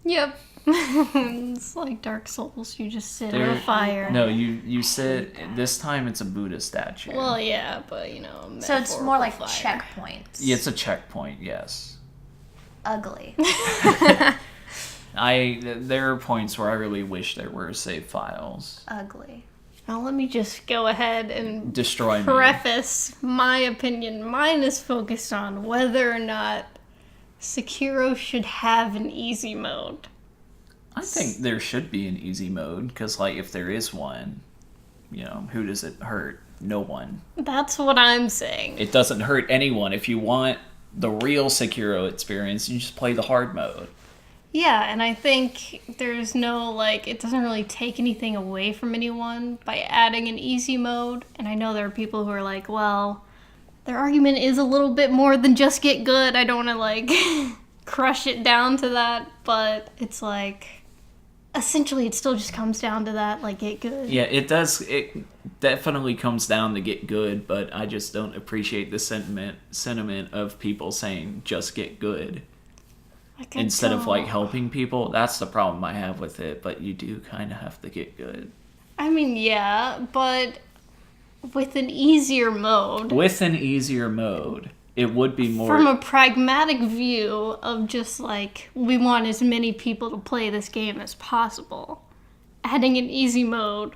Speaker 2: Yep. It's like Dark Souls. You just sit in
Speaker 1: There-
Speaker 2: a fire.
Speaker 1: No, you sit. This time it's a Buddha statue.
Speaker 2: Well, yeah, but you know.
Speaker 3: So it's more like
Speaker 2: metaphorical fire.
Speaker 3: checkpoints.
Speaker 1: Yeah, it's a checkpoint. Yes.
Speaker 3: Ugly.
Speaker 1: There are points where I really wish there were save files.
Speaker 3: Ugly.
Speaker 2: Now let me just go ahead and
Speaker 1: Destroy me.
Speaker 2: preface my opinion. Mine is focused on whether or not Sekiro should have an easy mode.
Speaker 1: I think there should be an easy mode, because, like, if there is one, you know, who does it hurt? No one.
Speaker 2: That's what I'm saying.
Speaker 1: It doesn't hurt anyone. If you want the real Sekiro experience, you just play the hard mode.
Speaker 2: Yeah, and I think there's no, like, it doesn't really take anything away from anyone by adding an easy mode. And I know there are people who are like, well, their argument is a little bit more than just get good. I don't want to, like, crush it down to that. But it's like, essentially, it still just comes down to that, like, get good.
Speaker 1: Yeah, it does. It definitely comes down to get good, but I just don't appreciate the sentiment of people saying just get good.
Speaker 2: Like, I
Speaker 1: Instead of, like,
Speaker 2: don't-
Speaker 1: helping people. That's the problem I have with it, but you do kind of have to get good.
Speaker 2: I mean, yeah, but with an easier mode.
Speaker 1: With an easier mode, it would be more...
Speaker 2: From a pragmatic view of just like, we want as many people to play this game as possible, adding an easy mode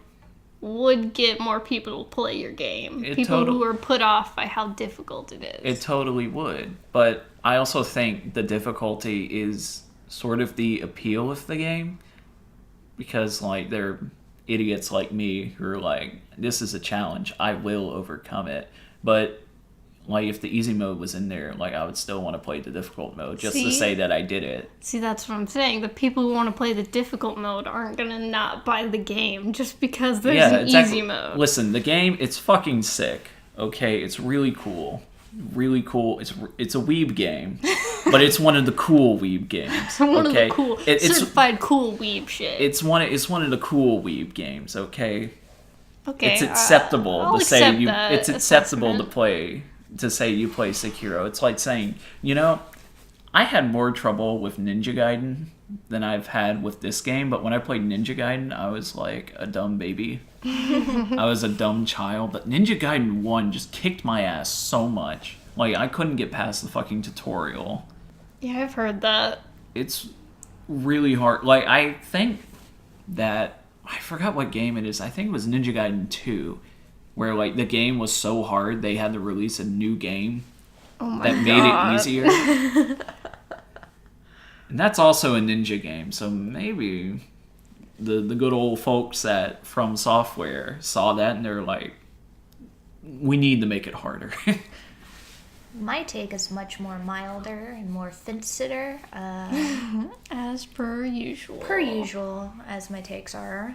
Speaker 2: would get more people to play your game.
Speaker 1: It
Speaker 2: People
Speaker 1: total-
Speaker 2: who are put off by how difficult it is.
Speaker 1: It totally would. But I also think the difficulty is sort of the appeal of the game. Because, like, they're idiots like me who are like, this is a challenge. I will overcome it. But, like, if the easy mode was in there, like, I would still want to play the difficult mode just to
Speaker 2: See?
Speaker 1: say that I did it.
Speaker 2: See, that's what I'm saying. The people who want to play the difficult mode aren't gonna not buy the game just because there's an easy mode.
Speaker 1: Listen, the game, it's fucking sick. Okay, it's really cool. Really cool. It's a weeb game, but it's one of the cool weeb games.
Speaker 2: One
Speaker 1: okay?
Speaker 2: of the cool,
Speaker 1: It's
Speaker 2: certified cool weeb shit.
Speaker 1: it's one of the cool weeb games. Okay,
Speaker 2: Okay,
Speaker 1: it's acceptable
Speaker 2: I'll
Speaker 1: to say
Speaker 2: accept
Speaker 1: you.
Speaker 2: that
Speaker 1: It's acceptable to
Speaker 2: assessment.
Speaker 1: play to say you play Sekiro. It's like saying, you know, I had more trouble with Ninja Gaiden than I've had with this game, but when I played Ninja Gaiden, I was like a dumb baby. I was a dumb child, but Ninja Gaiden 1 just kicked my ass so much. Like, I couldn't get past the fucking tutorial.
Speaker 2: Yeah, I've heard that.
Speaker 1: It's really hard. Like, I think that... I forgot what game it is. I think it was Ninja Gaiden 2, where, like, the game was so hard they had to release a new game
Speaker 2: Oh my
Speaker 1: that
Speaker 2: god.
Speaker 1: made it easier. And that's also a ninja game, so maybe the good old folks at From Software saw that and they're like, we need to make it harder.
Speaker 3: My take is much more milder and more fence-sitter.
Speaker 2: As per usual.
Speaker 3: Per usual, as my takes are.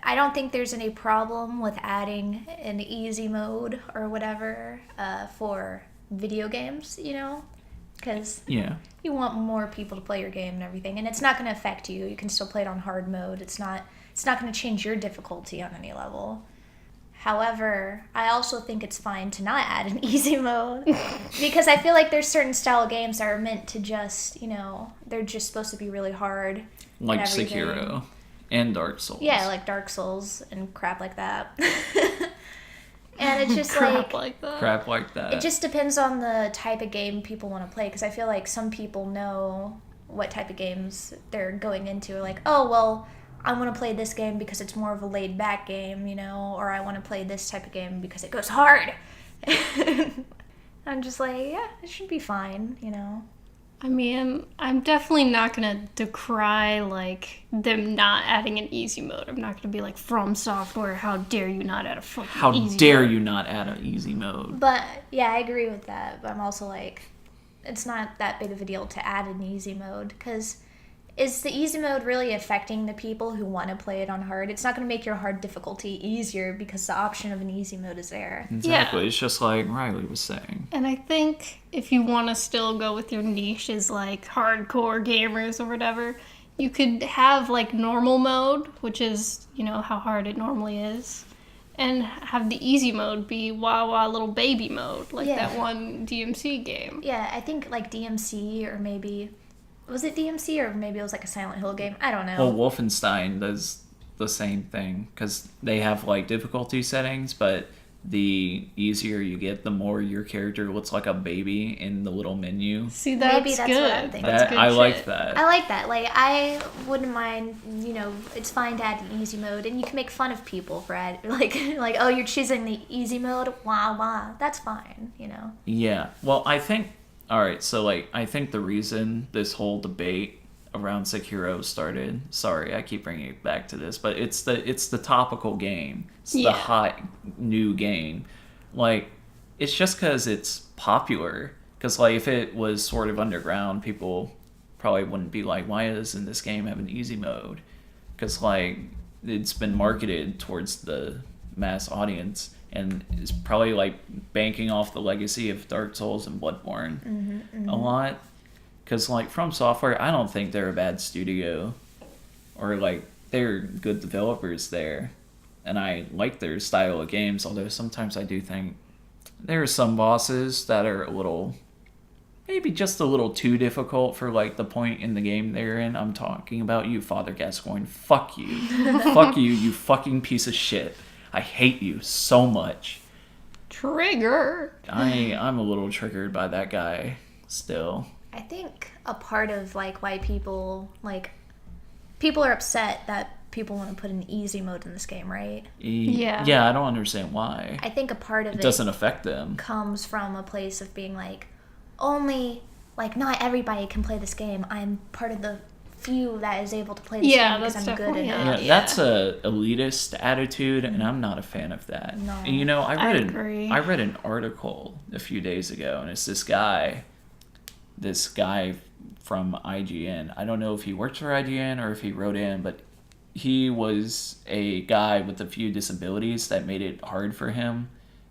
Speaker 3: I don't think there's any problem with adding an easy mode or whatever for video games, you know? Because
Speaker 1: Yeah.
Speaker 3: you want more people to play your game and everything, and it's not going to affect you. You can still play it on hard mode. It's not going to change your difficulty on any level. However, I also think it's fine to not add an easy mode because I feel like there's certain style games that are meant to just, you know, they're just supposed to be really hard.
Speaker 1: Like
Speaker 3: and everything.
Speaker 1: Sekiro and Dark Souls.
Speaker 3: Yeah, like Dark Souls and crap like that. And it's just
Speaker 2: Crap like that.
Speaker 1: Crap like that.
Speaker 3: it just depends on the type of game people want to play, because I feel like some people know what type of games they're going into. Like, oh, well, I want to play this game because it's more of a laid-back game, you know, or I want to play this type of game because it goes hard. I'm just like, yeah, it should be fine, you know.
Speaker 2: I mean, I'm definitely not gonna decry like them not adding an easy mode. I'm not gonna be like, From Software, how dare you not add a fucking
Speaker 1: How
Speaker 2: easy
Speaker 1: dare
Speaker 2: mode.
Speaker 1: you not add an easy mode?
Speaker 3: But, yeah, I agree with that. But I'm also like, it's not that big of a deal to add an easy mode, because is the easy mode really affecting the people who want to play it on hard? It's not going to make your hard difficulty easier because the option of an easy mode is there.
Speaker 1: Exactly.
Speaker 2: Yeah.
Speaker 1: It's just like Riley was saying.
Speaker 2: And I think if you want to still go with your niche as like hardcore gamers or whatever, you could have like normal mode, which is, you know, how hard it normally is, and have the easy mode be wah wah little baby mode, like
Speaker 3: Yeah.
Speaker 2: that one DMC game.
Speaker 3: Yeah, I think like DMC, or maybe... Was it DMC, or maybe it was like a Silent Hill game? I don't know.
Speaker 1: Well, Wolfenstein does the same thing because they have like difficulty settings, but the easier you get, the more your character looks like a baby in the little menu.
Speaker 2: See, that's
Speaker 3: Maybe that's
Speaker 2: good.
Speaker 3: what I'm thinking.
Speaker 2: That's
Speaker 1: That,
Speaker 2: good
Speaker 1: I like
Speaker 2: shit.
Speaker 1: that.
Speaker 3: I like that. Like, I wouldn't mind, you know, it's fine to add an easy mode, and you can make fun of people for like, oh, you're choosing the easy mode? Wah, wah. That's fine, you know?
Speaker 1: Yeah. Well, I think. All right. So, like, I think the reason this whole debate around Sekiro started. Sorry, I keep bringing it back to this, but it's the topical game. It's
Speaker 2: Yeah.
Speaker 1: the hot new game. Like, it's just because it's popular. Because like, if it was sort of underground, people probably wouldn't be like, why doesn't this game have an easy mode? Because like, it's been marketed towards the mass audience. And it's probably like banking off the legacy of Dark Souls and Bloodborne a lot. Because like From Software, I don't think they're a bad studio. Or like they're good developers there. And I like their style of games. Although sometimes I do think there are some bosses that are a little, maybe just a little too difficult for like the point in the game they're in. I'm talking about you, Father Gascoigne. Fuck you. Fuck you, you fucking piece of shit. I hate you so much.
Speaker 2: Trigger.
Speaker 1: I'm a little triggered by that guy still.
Speaker 3: I think a part of, like, why people are upset that people want to put an easy mode in this game, right?
Speaker 2: Yeah.
Speaker 1: Yeah, I don't understand why.
Speaker 3: I think a part of
Speaker 1: It doesn't affect them.
Speaker 3: comes from a place of being like, only, like, not everybody can play this game. I'm part of the few that is able to play this
Speaker 2: Yeah,
Speaker 3: game because
Speaker 2: that's
Speaker 3: I'm good at
Speaker 2: definitely
Speaker 3: it.
Speaker 2: it.
Speaker 1: Yeah, that's a elitist attitude, and I'm not a fan of that.
Speaker 3: No.
Speaker 1: And, you know,
Speaker 2: I agree.
Speaker 1: I read an article a few days ago, and it's this guy from IGN. I don't know if he works for IGN or if he wrote in, but he was a guy with a few disabilities that made it hard for him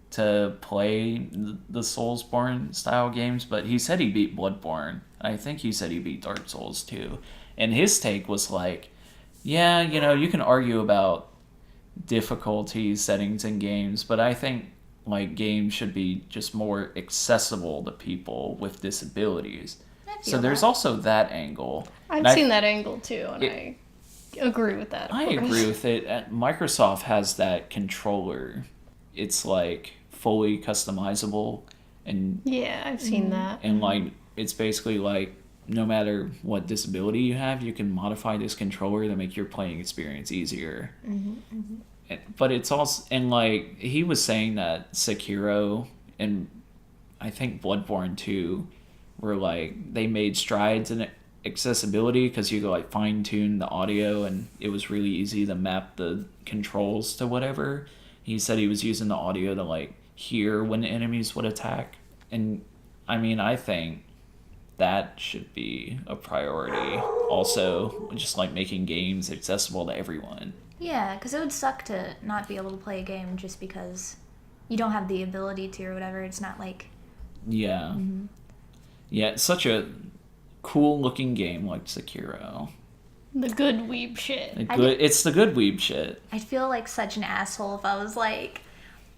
Speaker 1: to play the Soulsborne style games, but he said he beat Bloodborne. I think he said he beat Dark Souls too. And his take was like, yeah, you know, you can argue about difficulty settings in games, but I think like games should be just more accessible to people with disabilities. So there's also that angle.
Speaker 2: I've
Speaker 1: And
Speaker 2: seen that angle too, and I agree with that. of
Speaker 1: I
Speaker 2: course.
Speaker 1: agree with it. Microsoft has that controller. It's like fully customizable, and
Speaker 2: Yeah, I've seen that.
Speaker 1: like it's basically like no matter what disability you have, you can modify this controller to make your playing experience easier. But it's also, and like he was saying that Sekiro and I think Bloodborne too were like they made strides accessibility because you could like fine tune the audio and it was really easy to map the controls to whatever. He said he was using the audio to like hear when the enemies would attack. And I mean, I think that should be a priority. Also, just like making games accessible to everyone.
Speaker 3: Yeah, because it would suck to not be able to play a game just because you don't have the ability to or whatever. It's not like...
Speaker 1: Yeah. Yeah, it's such a cool looking game like Sekiro.
Speaker 2: The good weeb shit.
Speaker 1: It's the good weeb shit.
Speaker 3: I'd feel like such an asshole if I was like,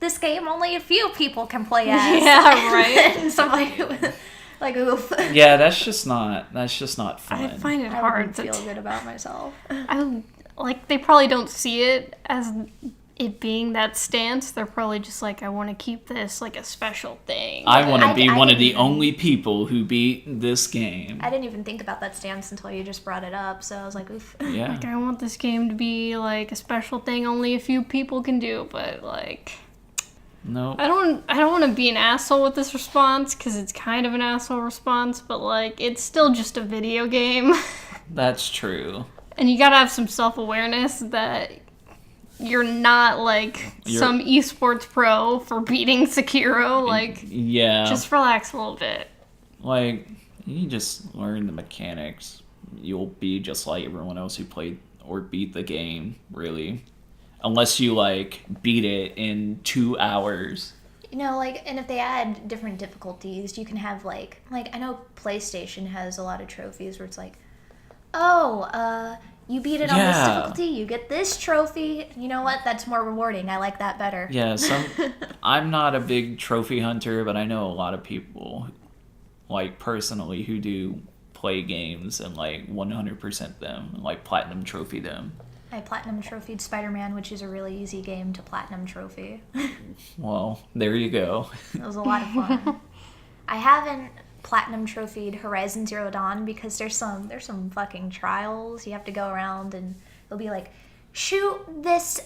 Speaker 3: this game only a few people can play as.
Speaker 2: Yeah, right.
Speaker 3: And somebody was like, oof.
Speaker 1: Yeah, that's just not fun.
Speaker 2: I find it
Speaker 3: I
Speaker 2: hard
Speaker 3: wouldn't
Speaker 2: to
Speaker 3: feel good about myself.
Speaker 2: like they probably don't see it as it being that stance. They're probably just like, I want to keep this like a special thing.
Speaker 1: I want to be one of the
Speaker 3: didn't-
Speaker 1: only people who beat this game.
Speaker 3: I didn't even think about that stance until you just brought it up, so I was like, oof.
Speaker 1: Yeah.
Speaker 2: Like, I want this game to be like a special thing only a few people can do, but like
Speaker 1: No.
Speaker 2: I don't want to be an asshole with this response because it's kind of an asshole response, but like it's still just a video game.
Speaker 1: That's true.
Speaker 2: And you gotta have some self-awareness that you're not like some esports pro for beating Sekiro. Like,
Speaker 1: Yeah.
Speaker 2: just relax a little bit.
Speaker 1: Like, you just learn the mechanics. You'll be just like everyone else who played or beat the game, really. Unless you, like, beat it in 2 hours.
Speaker 3: You know, like, and if they add different difficulties, you can have, like, I know PlayStation has a lot of trophies where it's like, oh, you beat it on this
Speaker 1: Yeah.
Speaker 3: difficulty, you get this trophy. You know what? That's more rewarding. I like that better.
Speaker 1: Yeah, I'm not a big trophy hunter, but I know a lot of people, like, personally, who do play games and, like, 100% them, like, platinum trophy them.
Speaker 3: I platinum trophied Spider-Man, which is a really easy game to platinum trophy.
Speaker 1: Well, there you go.
Speaker 3: It was a lot of fun. I haven't platinum trophied Horizon Zero Dawn because there's some fucking trials. You have to go around and it'll be like, shoot this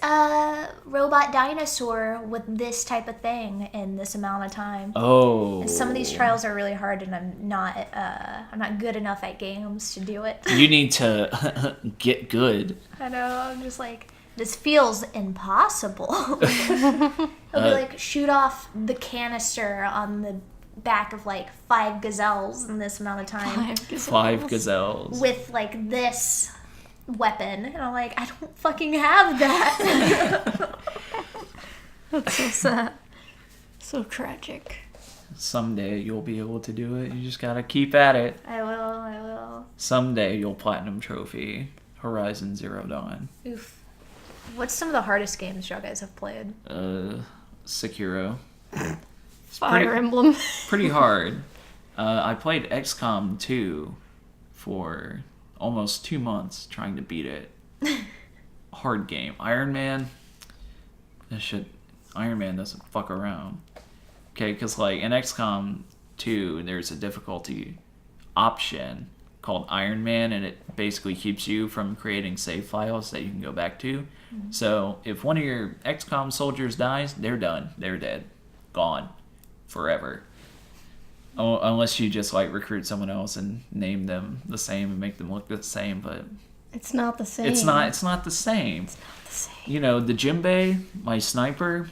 Speaker 3: robot dinosaur with this type of thing in this amount of time.
Speaker 1: Oh.
Speaker 3: And some of these trials are really hard, and I'm not good enough at games to do it.
Speaker 1: You need to get good.
Speaker 3: I know. I'm just like, this feels impossible. It'll be like, shoot off the canister on the back of like 5 gazelles in this amount of time
Speaker 1: 5 gazelles.
Speaker 3: with like this weapon, and I'm like, I don't fucking have that.
Speaker 2: That's so sad. So tragic.
Speaker 1: Someday you'll be able to do it. You just gotta keep at it.
Speaker 3: I will.
Speaker 1: Someday you'll platinum trophy Horizon Zero Dawn.
Speaker 3: Oof. What's some of the hardest games y'all guys have played?
Speaker 1: Sekiro.
Speaker 2: Fire Emblem.
Speaker 1: Pretty hard. I played XCOM 2 for almost 2 months trying to beat it. Hard game. Iron Man doesn't fuck around. Okay, because like in XCOM 2, there's a difficulty option called Iron Man, and it basically keeps you from creating save files that you can go back to. Mm-hmm. So if one of your XCOM soldiers dies, they're done. They're dead. Gone. Forever. Oh, unless you just like recruit someone else and name them the same and make them look the same, but
Speaker 2: It's not the same.
Speaker 1: it's not the same.
Speaker 2: It's not the same.
Speaker 1: You know, the Jinbei, my sniper,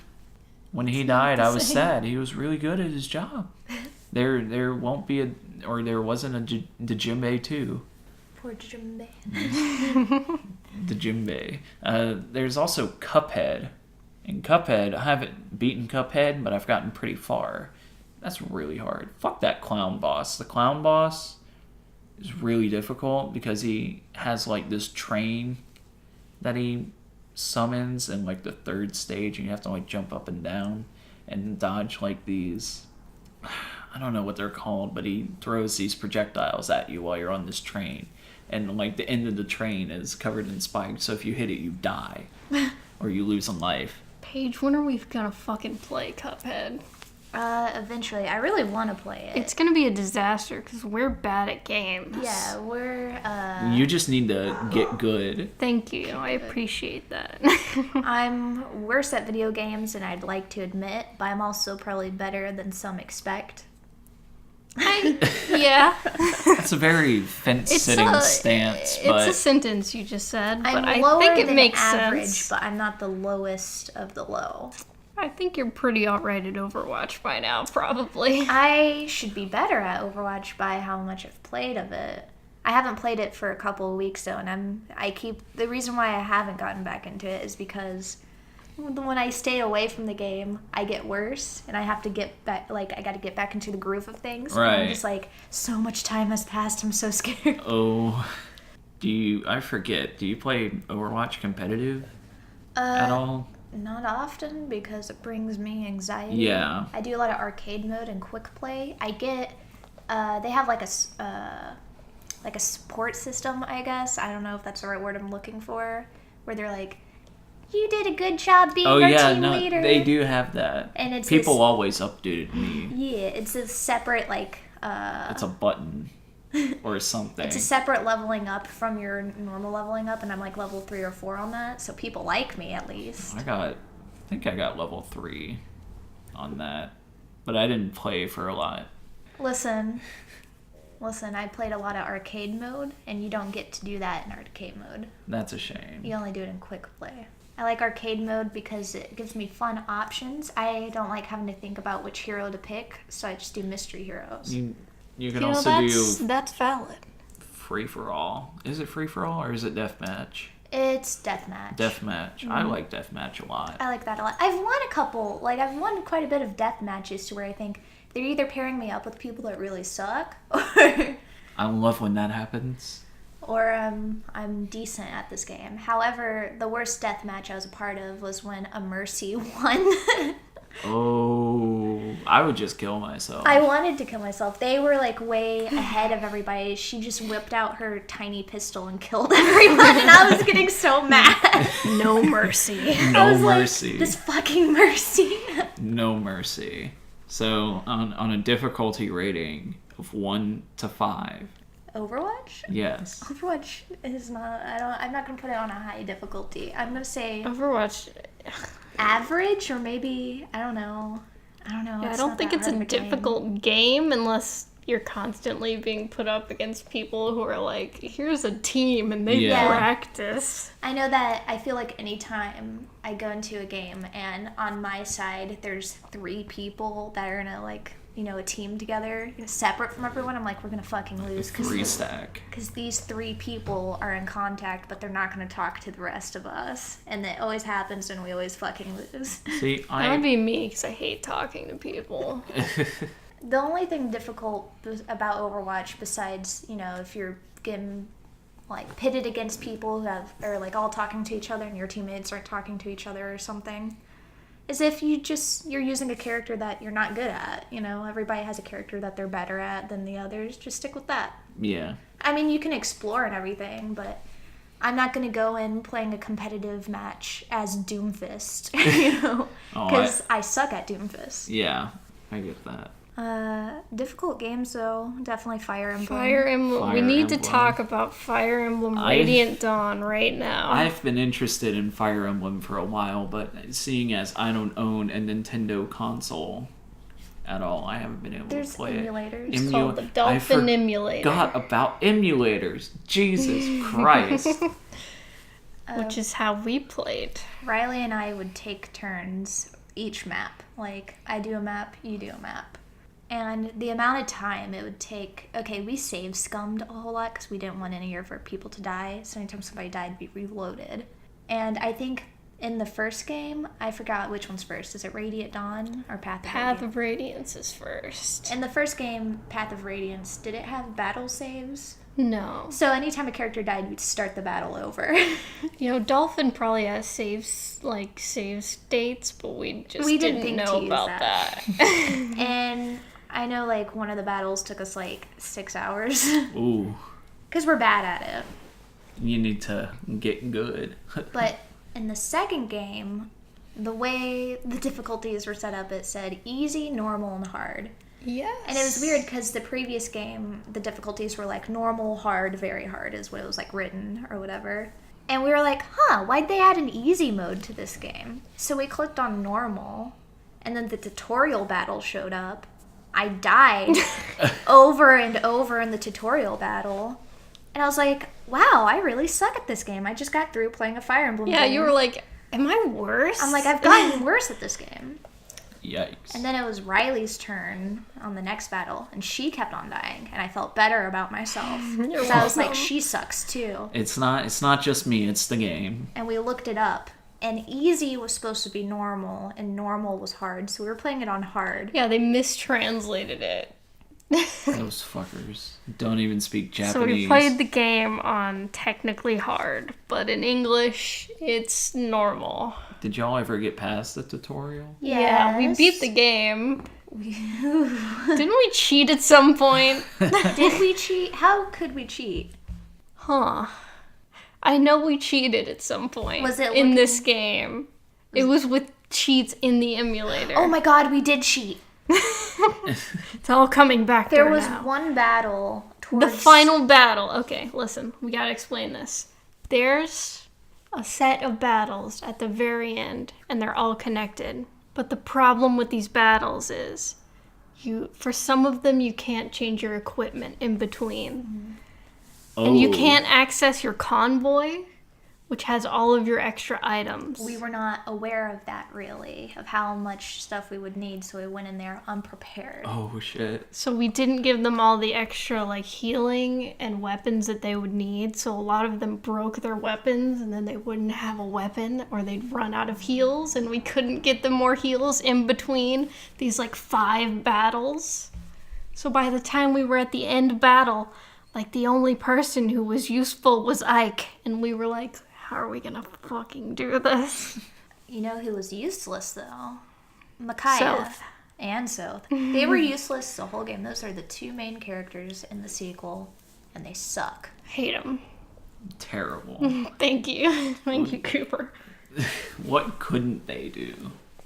Speaker 1: when he died, I was
Speaker 2: same.
Speaker 1: sad. He was really good at his job. There won't be there wasn't the Jinbei 2.
Speaker 3: Poor Jimbe.
Speaker 1: The Jinbei. There's also Cuphead. In Cuphead, I haven't beaten Cuphead, but I've gotten pretty far. That's really hard. Fuck that clown boss. The clown boss is really difficult because he has like this train that he summons in like the 3rd stage, and you have to like jump up and down and dodge like these, I don't know what they're called, but he throws these projectiles at you while you're on this train, and like the end of the train is covered in spikes, so if you hit it you die or you lose a life.
Speaker 2: Paige, when are we gonna fucking play Cuphead?
Speaker 3: Eventually. I really want to play it.
Speaker 2: It's gonna be a disaster because we're bad at games.
Speaker 3: Yeah, we're,
Speaker 1: You just need to get good.
Speaker 2: Thank you. I appreciate that.
Speaker 3: I'm worse at video games than I'd like to admit, but I'm also probably better than some expect.
Speaker 2: Yeah.
Speaker 1: That's a very fence-sitting stance, but
Speaker 2: It's a sentence you just said, but
Speaker 3: I'm
Speaker 2: I
Speaker 3: lower
Speaker 2: think it
Speaker 3: than
Speaker 2: makes
Speaker 3: average,
Speaker 2: sense.
Speaker 3: but I'm not the lowest of the low.
Speaker 2: I think you're pretty alright at Overwatch by now, probably.
Speaker 3: I should be better at Overwatch by how much I've played of it. I haven't played it for a couple of weeks though, and the reason why I haven't gotten back into it is because when I stay away from the game, I get worse, and I have to get back. Like I got to get back into the groove of things.
Speaker 1: Right.
Speaker 3: And I'm just like, so much time has passed. I'm so scared.
Speaker 1: oh, I forget, do you play Overwatch competitive at all?
Speaker 3: Not often because it brings me anxiety.
Speaker 1: Yeah.
Speaker 3: I do a lot of arcade mode and quick play. I get, they have like a support system, I guess. I don't know if that's the right word I'm looking for. Where they're like, you did a good job being our team leader.
Speaker 1: They do have that.
Speaker 3: And it's
Speaker 1: people always updated me.
Speaker 3: Yeah, it's a separate
Speaker 1: It's a button or something.
Speaker 3: It's a separate leveling up from your normal leveling up, and I'm like level 3 or 4 on that, so people like me at least.
Speaker 1: I think I got level 3 on that, but I didn't play for a lot.
Speaker 3: Listen, I played a lot of arcade mode, and you don't get to do that in arcade mode.
Speaker 1: That's a shame.
Speaker 3: You only do it in quick play. I like arcade mode because it gives me fun options. I don't like having to think about which hero to pick, so I just do mystery heroes.
Speaker 1: You can also do
Speaker 2: that's valid.
Speaker 1: free for all. Is it free for all or is it deathmatch?
Speaker 3: It's deathmatch.
Speaker 1: Deathmatch. I like deathmatch a lot.
Speaker 3: I like that a lot. I've won quite a bit of death matches to where I think they're either pairing me up with people that really suck,
Speaker 1: I love when that happens.
Speaker 3: or I'm decent at this game. However, the worst death match I was a part of was when a Mercy won.
Speaker 1: Oh, I would just kill myself.
Speaker 3: I wanted to kill myself. They were like way ahead of everybody. She just whipped out her tiny pistol and killed everyone, and I was getting so mad.
Speaker 2: No mercy.
Speaker 3: I was
Speaker 1: mercy.
Speaker 3: Like, this fucking Mercy.
Speaker 1: No mercy. So on a difficulty rating of 1 to 5.
Speaker 3: Overwatch?
Speaker 1: Yes.
Speaker 3: Overwatch is not. I'm not gonna put it on a high difficulty. I'm gonna say
Speaker 2: Overwatch.
Speaker 3: average, or maybe I don't know.
Speaker 2: Yeah, I don't think it's a difficult game unless you're constantly being put up against people who are like, here's a team and they practice.
Speaker 3: I know that I feel like anytime I go into a game and on my side there's 3 people that are in a team together, separate from everyone, I'm like, we're gonna fucking lose.
Speaker 1: 3 stack.
Speaker 3: Because these 3 people are in contact, but they're not gonna talk to the rest of us. And it always happens and we always fucking lose.
Speaker 1: See,
Speaker 2: That would be me because I hate talking to people.
Speaker 3: The only thing difficult about Overwatch, besides, if you're getting like pitted against people who are like all talking to each other and your teammates aren't talking to each other or something, is if you're using a character that you're not good at. Everybody has a character that they're better at than the others. Just stick with that.
Speaker 1: Yeah.
Speaker 3: I mean, you can explore and everything, but I'm not going to go in playing a competitive match as Doomfist, because I suck at Doomfist.
Speaker 1: Yeah, I get that.
Speaker 3: Difficult games though, definitely Fire Emblem.
Speaker 2: Fire Emblem. We need to talk about Fire Emblem Radiant Dawn right now.
Speaker 1: I've been interested in Fire Emblem for a while, but seeing as I don't own a Nintendo console at all, I haven't been able to play
Speaker 3: emulators.
Speaker 2: It's called the Dolphin Emulator.
Speaker 1: I forgot about emulators. Jesus Christ.
Speaker 2: Which is how we played.
Speaker 3: Riley and I would take turns each map. Like, I do a map, you do a map. And the amount of time it would take... Okay, we save scummed a whole lot because we didn't want any for people to die. So anytime somebody died, we reloaded. And I think in the first game, I forgot which one's first. Is it Radiant Dawn or Path of Radiance?
Speaker 2: Path of Radiance is first.
Speaker 3: In the first game, Path of Radiance, did it have battle saves?
Speaker 2: No.
Speaker 3: So anytime a character died, we'd start the battle over.
Speaker 2: Dolphin probably has save states, but we didn't know about that.
Speaker 3: And I know, one of the battles took us, 6 hours.
Speaker 1: Ooh.
Speaker 3: Because we're bad at it.
Speaker 1: You need to get good.
Speaker 3: But in the second game, the way the difficulties were set up, it said easy, normal, and hard.
Speaker 2: Yes.
Speaker 3: And it was weird because the previous game, the difficulties were normal, hard, very hard is what it was written or whatever. And we were like, why'd they add an easy mode to this game? So we clicked on normal, and then the tutorial battle showed up. I died over and over in the tutorial battle. And I was like, wow, I really suck at this game. I just got through playing a Fire Emblem
Speaker 2: Yeah,
Speaker 3: game.
Speaker 2: you were like, am I worse?
Speaker 3: I'm like, I've gotten worse at this game.
Speaker 1: Yikes.
Speaker 3: And then it was Riley's turn on the next battle, and she kept on dying, and I felt better about myself. Because I was like, she sucks too.
Speaker 1: It's not just me, it's the game.
Speaker 3: And we looked it up, and easy was supposed to be normal, and normal was hard, so we were playing it on hard.
Speaker 2: Yeah, they mistranslated it.
Speaker 1: Those fuckers don't even speak Japanese.
Speaker 2: So we played the game on technically hard, but in English, it's normal.
Speaker 1: Did y'all ever get past the tutorial?
Speaker 2: Yeah, we beat the game. Didn't we cheat at some point?
Speaker 3: Did we cheat? How could we cheat?
Speaker 2: Huh. I know we cheated at some point.
Speaker 3: Was it
Speaker 2: in this game? It was with cheats in the emulator.
Speaker 3: Oh my god, we did cheat.
Speaker 2: It's all coming back
Speaker 3: There
Speaker 2: there
Speaker 3: was
Speaker 2: now.
Speaker 3: one battle
Speaker 2: The
Speaker 3: towards...
Speaker 2: final battle. Okay, listen. We gotta explain this. There's a set of battles at the very end, and they're all connected. But the problem with these battles is, for some of them, you can't change your equipment in between.
Speaker 1: Oh.
Speaker 2: And you can't access your convoy, which has all of your extra items.
Speaker 3: We were not aware of that, really, of how much stuff we would need, so we went in there unprepared.
Speaker 1: Oh, shit.
Speaker 2: So we didn't give them all the extra, like, healing and weapons that they would need. So a lot of them broke their weapons, and then they wouldn't have a weapon, or they'd run out of heals, and we couldn't get them more heals in between these, like, 5 battles. So by the time we were at the end battle, like, the only person who was useful was Ike, and we were like, how are we gonna fucking do this?
Speaker 3: You know who was useless, though? Micaiah.
Speaker 2: Soth.
Speaker 3: And Soth. They were useless the whole game. Those are the 2 main characters in the sequel, and they suck.
Speaker 2: Hate him.
Speaker 1: Terrible.
Speaker 2: Thank you. Thank you, Cooper.
Speaker 1: What couldn't they do?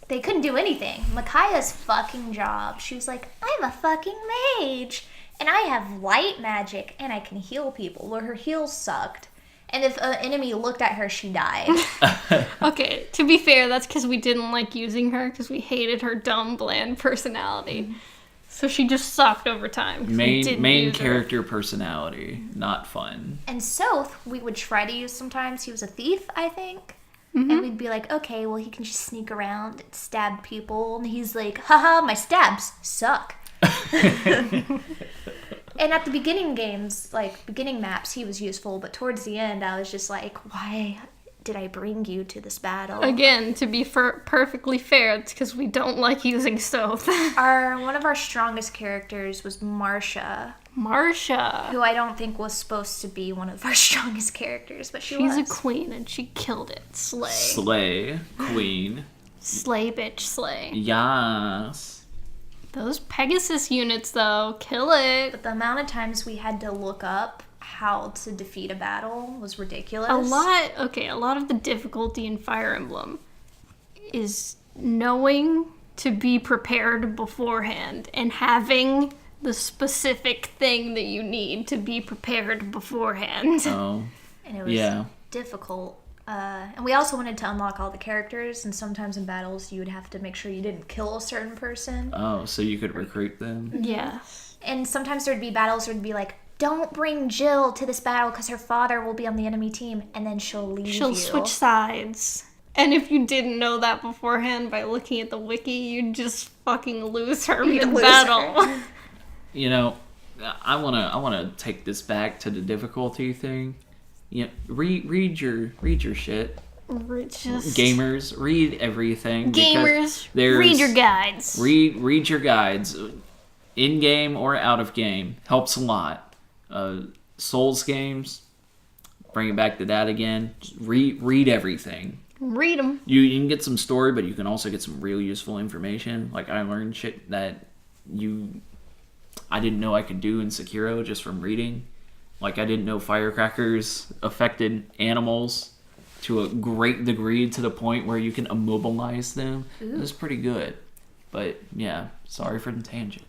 Speaker 3: They couldn't do anything. Micaiah's fucking job. She was like, I'm a fucking mage, and I have light magic, and I can heal people. Well, her heals sucked. And if an enemy looked at her, she died.
Speaker 2: Okay, to be fair, that's because we didn't like using her because we hated her dumb, bland personality. So she just sucked over time. 'Cause we didn't
Speaker 1: Main
Speaker 2: use her.
Speaker 1: character personality, not fun.
Speaker 3: And Soth, we would try to use sometimes. He was a thief, I think. And we'd be like, okay, well, he can just sneak around and stab people. And he's like, haha, my stabs suck. And at the beginning games, like beginning maps, he was useful. But towards the end, I was just like, why did I bring you to this battle?
Speaker 2: Again, to be perfectly fair, it's because we don't like using Soth.
Speaker 3: One of our strongest characters was Marcia,
Speaker 2: Marcia.
Speaker 3: who I don't think was supposed to be one of our strongest characters, but
Speaker 2: She's a
Speaker 3: was.
Speaker 2: queen and she killed it. Slay.
Speaker 1: Slay. Queen.
Speaker 2: Slay, bitch, slay.
Speaker 1: Yes.
Speaker 2: Those Pegasus units, though, kill it.
Speaker 3: But the amount of times we had to look up how to defeat a battle was ridiculous.
Speaker 2: A lot of the difficulty in Fire Emblem is knowing to be prepared beforehand and having the specific thing that you need to be prepared beforehand.
Speaker 1: Oh.
Speaker 3: And it was difficult. And we also wanted to unlock all the characters, and sometimes in battles you would have to make sure you didn't kill a certain person.
Speaker 1: Oh, so you could recruit them?
Speaker 2: Yes.
Speaker 3: And sometimes there'd be battles where it'd be like, don't bring Jill to this battle because her father will be on the enemy team, and then she'll leave you.
Speaker 2: She'll switch sides. And if you didn't know that beforehand by looking at the wiki, you'd just fucking lose her mid-battle.
Speaker 1: You know, I wanna take this back to the difficulty thing. Yeah, read your shit. Gamers, read everything.
Speaker 2: Gamers, read your guides.
Speaker 1: Read your guides, in game or out of game. Helps a lot. Souls games, bring it back to that again. Just read everything.
Speaker 2: Read them.
Speaker 1: You can get some story, but you can also get some real useful information. Like I learned shit that I didn't know I could do in Sekiro just from reading. Like, I didn't know firecrackers affected animals to a great degree to the point where you can immobilize them. Ooh. It was pretty good. But, yeah, sorry for the tangent.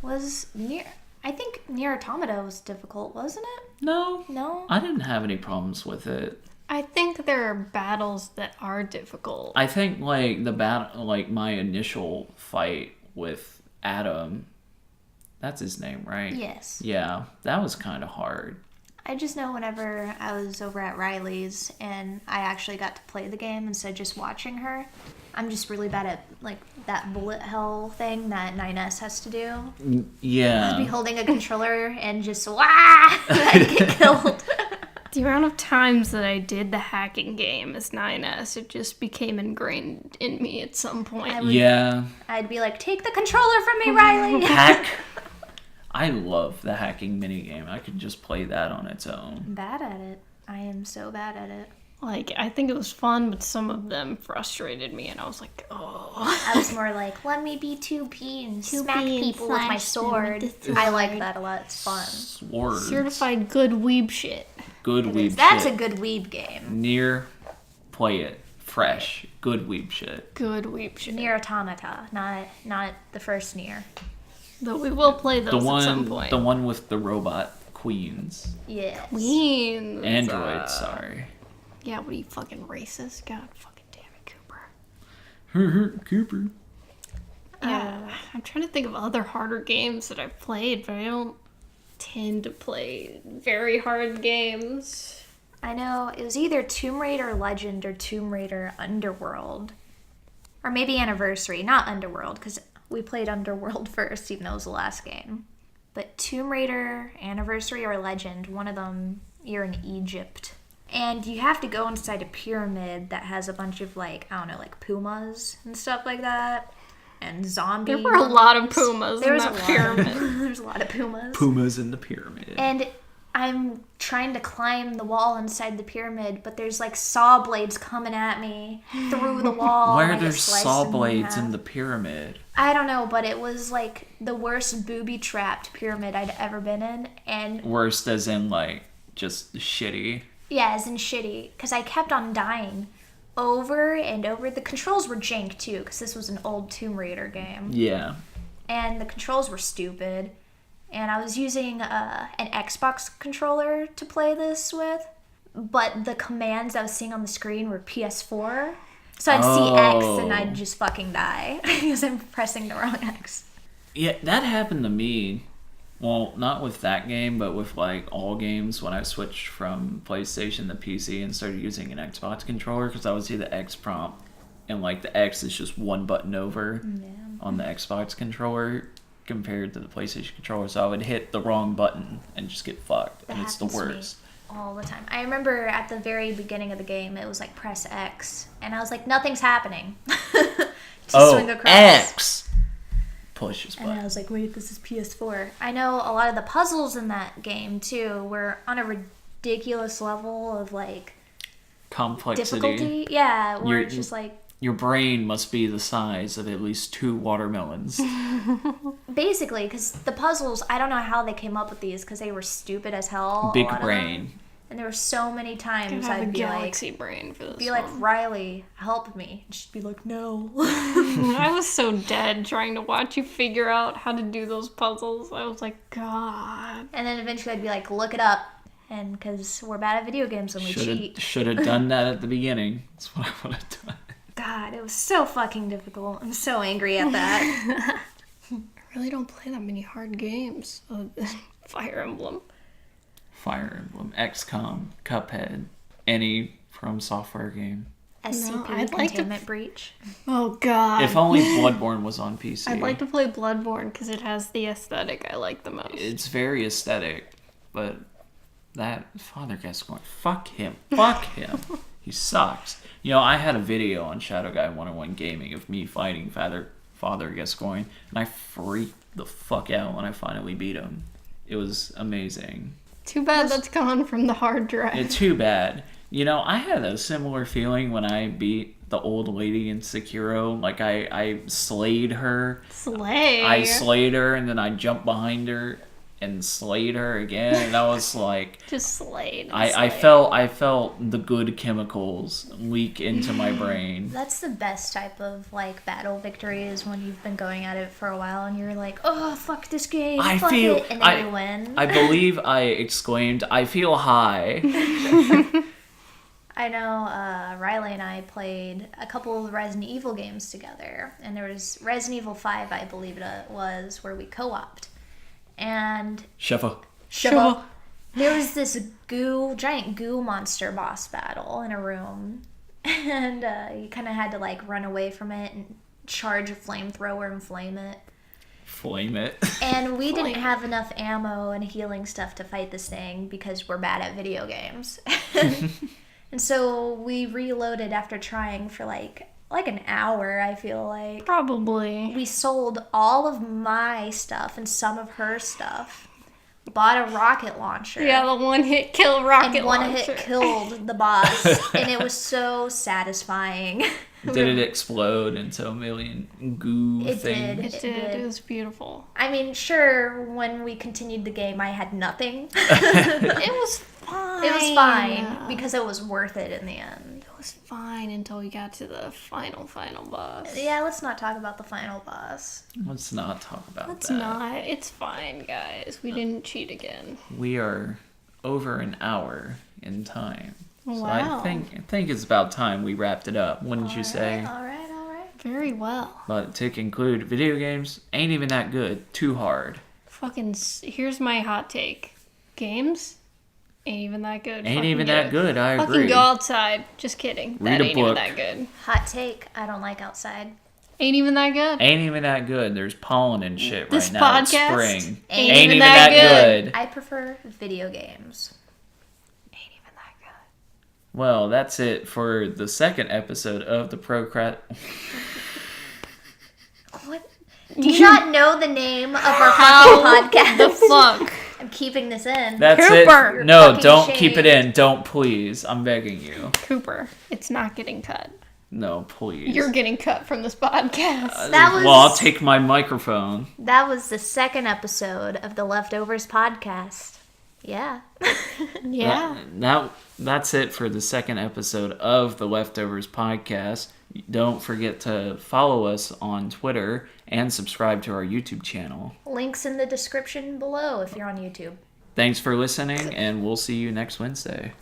Speaker 3: I think Nier Automata was difficult, wasn't it?
Speaker 1: No.
Speaker 3: No?
Speaker 1: I didn't have any problems with it.
Speaker 2: I think there are battles that are difficult.
Speaker 1: I think, like, my initial fight with Adam That's his name, right?
Speaker 3: Yes.
Speaker 1: Yeah, that was kind of hard.
Speaker 3: I just know whenever I was over at Riley's and I actually got to play the game instead of just watching her, I'm just really bad at like that bullet hell thing that 9S has to do.
Speaker 1: Yeah.
Speaker 3: I'd be holding a controller and just I'd get killed.
Speaker 2: The amount of times that I did the hacking game as 9S, it just became ingrained in me at some point.
Speaker 3: I'd be like, take the controller from me, Riley.
Speaker 1: Hack. I love the hacking minigame. I could just play that on its own.
Speaker 3: I'm bad at it. I am so bad at it.
Speaker 2: Like, I think it was fun, but some of them frustrated me, and I was like, oh.
Speaker 3: I was more like, let me be 2P and smack people with my sword. I like that a lot. It's fun.
Speaker 1: Swords.
Speaker 2: Certified good weeb shit.
Speaker 1: Good weeb shit.
Speaker 3: That's a good weeb game.
Speaker 1: Nier, play it. Fresh. Good weeb shit.
Speaker 2: Good weeb shit.
Speaker 3: Nier Automata, not the first Nier.
Speaker 2: Though we will play those at some point.
Speaker 1: The one with the robot queens.
Speaker 3: Yes.
Speaker 2: Queens.
Speaker 1: Androids, sorry.
Speaker 2: Yeah, what are you, fucking racist? God fucking damn it, Cooper.
Speaker 1: Cooper.
Speaker 2: Yeah, I'm trying to think of other harder games that I've played, but I don't tend to play very hard games.
Speaker 3: I know, it was either Tomb Raider Legend or Tomb Raider Underworld. Or maybe Anniversary, not Underworld, because we played Underworld first, even though it was the last game. But Tomb Raider, Anniversary, or Legend, one of them, you're in Egypt. And you have to go inside a pyramid that has a bunch of, like, I don't know, like pumas and stuff like that. And zombies.
Speaker 2: There were a lot of pumas in that pyramid.
Speaker 3: There's a lot of pumas.
Speaker 1: Pumas in the pyramid.
Speaker 3: And I'm trying to climb the wall inside the pyramid, but there's like saw blades coming at me through the wall.
Speaker 1: Why are there saw blades in the pyramid?
Speaker 3: I don't know, but it was like the worst booby-trapped pyramid I'd ever been in. And
Speaker 1: worst as in like just shitty?
Speaker 3: Yeah, as in shitty. Because I kept on dying over and over. The controls were jank too, because this was an old Tomb Raider game.
Speaker 1: Yeah.
Speaker 3: And the controls were stupid. And I was using an Xbox controller to play this with, but the commands I was seeing on the screen were PS4. So I'd see X and I'd just fucking die because I'm pressing the wrong X.
Speaker 1: Yeah, that happened to me. Well, not with that game, but with like all games when I switched from PlayStation to PC and started using an Xbox controller, because I would see the X prompt and like the X is just one button over on the Xbox controller compared to the PlayStation controller, so I would hit the wrong button and just get fucked, and it's the worst.
Speaker 3: All the time. I remember at the very beginning of the game, it was like press X, and I was like, nothing's happening. Swing across.
Speaker 1: X! Push his button.
Speaker 3: And I was like, wait, this is PS4. I know a lot of the puzzles in that game, too, were on a ridiculous level of, like,
Speaker 1: complexity.
Speaker 3: Difficulty. Yeah, where it's just like...
Speaker 1: Your brain must be the size of at least 2 watermelons.
Speaker 3: Basically, because the puzzles, I don't know how they came up with these, because they were stupid as hell.
Speaker 1: Big brain.
Speaker 3: And there were so many times I'd be
Speaker 2: galaxy brain for this
Speaker 3: be like, Riley, help me. And she'd be like, no.
Speaker 2: I was so dead trying to watch you figure out how to do those puzzles. I was like, God.
Speaker 3: And then eventually I'd be like, look it up. And because we're bad at video games when we cheat.
Speaker 1: Should have done that at the beginning. That's what I would have done.
Speaker 3: God, it was so fucking difficult. I'm so angry at that.
Speaker 2: I really don't play that many hard games. Fire Emblem.
Speaker 1: Fire Emblem, XCOM, Cuphead, any From Software game.
Speaker 3: SCP, Containment Breach.
Speaker 2: Oh, God.
Speaker 1: If only Bloodborne was on PC.
Speaker 2: I'd like to play Bloodborne because it has the aesthetic I like the most.
Speaker 1: It's very aesthetic, but that Father Gascoigne, fuck him. Fuck him. He sucks. You know, I had a video on Shadow Guy 101 Gaming of me fighting Father Gascoigne, and I freaked the fuck out when I finally beat him. It was amazing.
Speaker 2: Too bad that's gone from the hard drive.
Speaker 1: It's too bad. You know, I had a similar feeling when I beat the old lady in Sekiro. Like, I slayed her. I slayed her, and then I jumped behind her and slayed her again, and I was like...
Speaker 2: Just slayed.
Speaker 1: I felt the good chemicals leak into my brain.
Speaker 3: That's the best type of, like, battle victory is when you've been going at it for a while and you're like, oh, fuck this game, fuck it, and then you win.
Speaker 1: I believe I exclaimed, I feel high.
Speaker 3: I know Riley and I played a couple of Resident Evil games together, and there was Resident Evil 5, I believe it was, where we co-opted. And
Speaker 1: Shiva.
Speaker 2: Sure.
Speaker 3: there was this giant goo monster boss battle in a room. And you kind of had to like run away from it and charge a flamethrower and flame it.
Speaker 1: Flame it.
Speaker 3: And we didn't
Speaker 2: Flame.
Speaker 3: have enough ammo and healing stuff to fight this thing because we're bad at video games. And so we reloaded after trying for like an hour, I feel like.
Speaker 2: Probably.
Speaker 3: We sold all of my stuff and some of her stuff. Bought a rocket launcher.
Speaker 2: Yeah, the one-hit kill rocket
Speaker 3: and one
Speaker 2: launcher.
Speaker 3: hit killed the boss. And it was so satisfying.
Speaker 1: Did it explode into a million goo
Speaker 3: It
Speaker 1: things?
Speaker 3: did.
Speaker 2: It did. It was beautiful.
Speaker 3: I mean, sure, when we continued the game, I had nothing.
Speaker 2: It was fine.
Speaker 3: It was fine because it was worth it in the end.
Speaker 2: It was fine until we got to the final boss.
Speaker 3: Yeah, let's not talk about the final boss.
Speaker 1: Let's not talk about
Speaker 2: Let's
Speaker 1: that.
Speaker 2: not. It's fine, guys. We didn't cheat again.
Speaker 1: We are over an hour in time. So
Speaker 2: Wow.
Speaker 1: I think it's about time we wrapped it up, wouldn't you say?
Speaker 3: All right.
Speaker 2: Very well.
Speaker 1: But to conclude, video games ain't even that good. Too hard.
Speaker 2: Here's my hot take. Games ain't even that good.
Speaker 1: Ain't
Speaker 2: Fucking
Speaker 1: even
Speaker 2: get
Speaker 1: that
Speaker 2: it.
Speaker 1: good, I
Speaker 2: Fucking
Speaker 1: agree.
Speaker 2: go outside. Just kidding.
Speaker 1: Read
Speaker 2: that
Speaker 1: a
Speaker 2: ain't even
Speaker 1: book.
Speaker 2: that good.
Speaker 3: Hot take. I don't like outside.
Speaker 2: Ain't even that good.
Speaker 1: Ain't even that good. There's pollen and shit
Speaker 2: This
Speaker 1: right now. It's
Speaker 2: podcast
Speaker 1: spring.
Speaker 2: ain't even that good.
Speaker 3: I prefer video games.
Speaker 2: Ain't even that good.
Speaker 1: Well, that's it for the second episode of the
Speaker 3: What? Do you not know the name of our
Speaker 2: How
Speaker 3: fucking podcast?
Speaker 2: the fuck?
Speaker 3: I'm keeping this in.
Speaker 1: That's
Speaker 2: Cooper.
Speaker 1: it. No,
Speaker 3: Fucking
Speaker 1: don't
Speaker 3: shame.
Speaker 1: keep it in. Don't, please. I'm begging you.
Speaker 2: Cooper, it's not getting cut.
Speaker 1: No, please.
Speaker 2: You're getting cut from this podcast.
Speaker 3: That was
Speaker 1: Well, I'll take my microphone.
Speaker 3: that was the second episode of the Leftovers podcast. Yeah.
Speaker 2: Yeah.
Speaker 1: That's it for the second episode of the Leftovers podcast. Don't forget to follow us on Twitter and subscribe to our YouTube channel.
Speaker 3: Links in the description below if you're on YouTube.
Speaker 1: Thanks for listening, and we'll see you next Wednesday.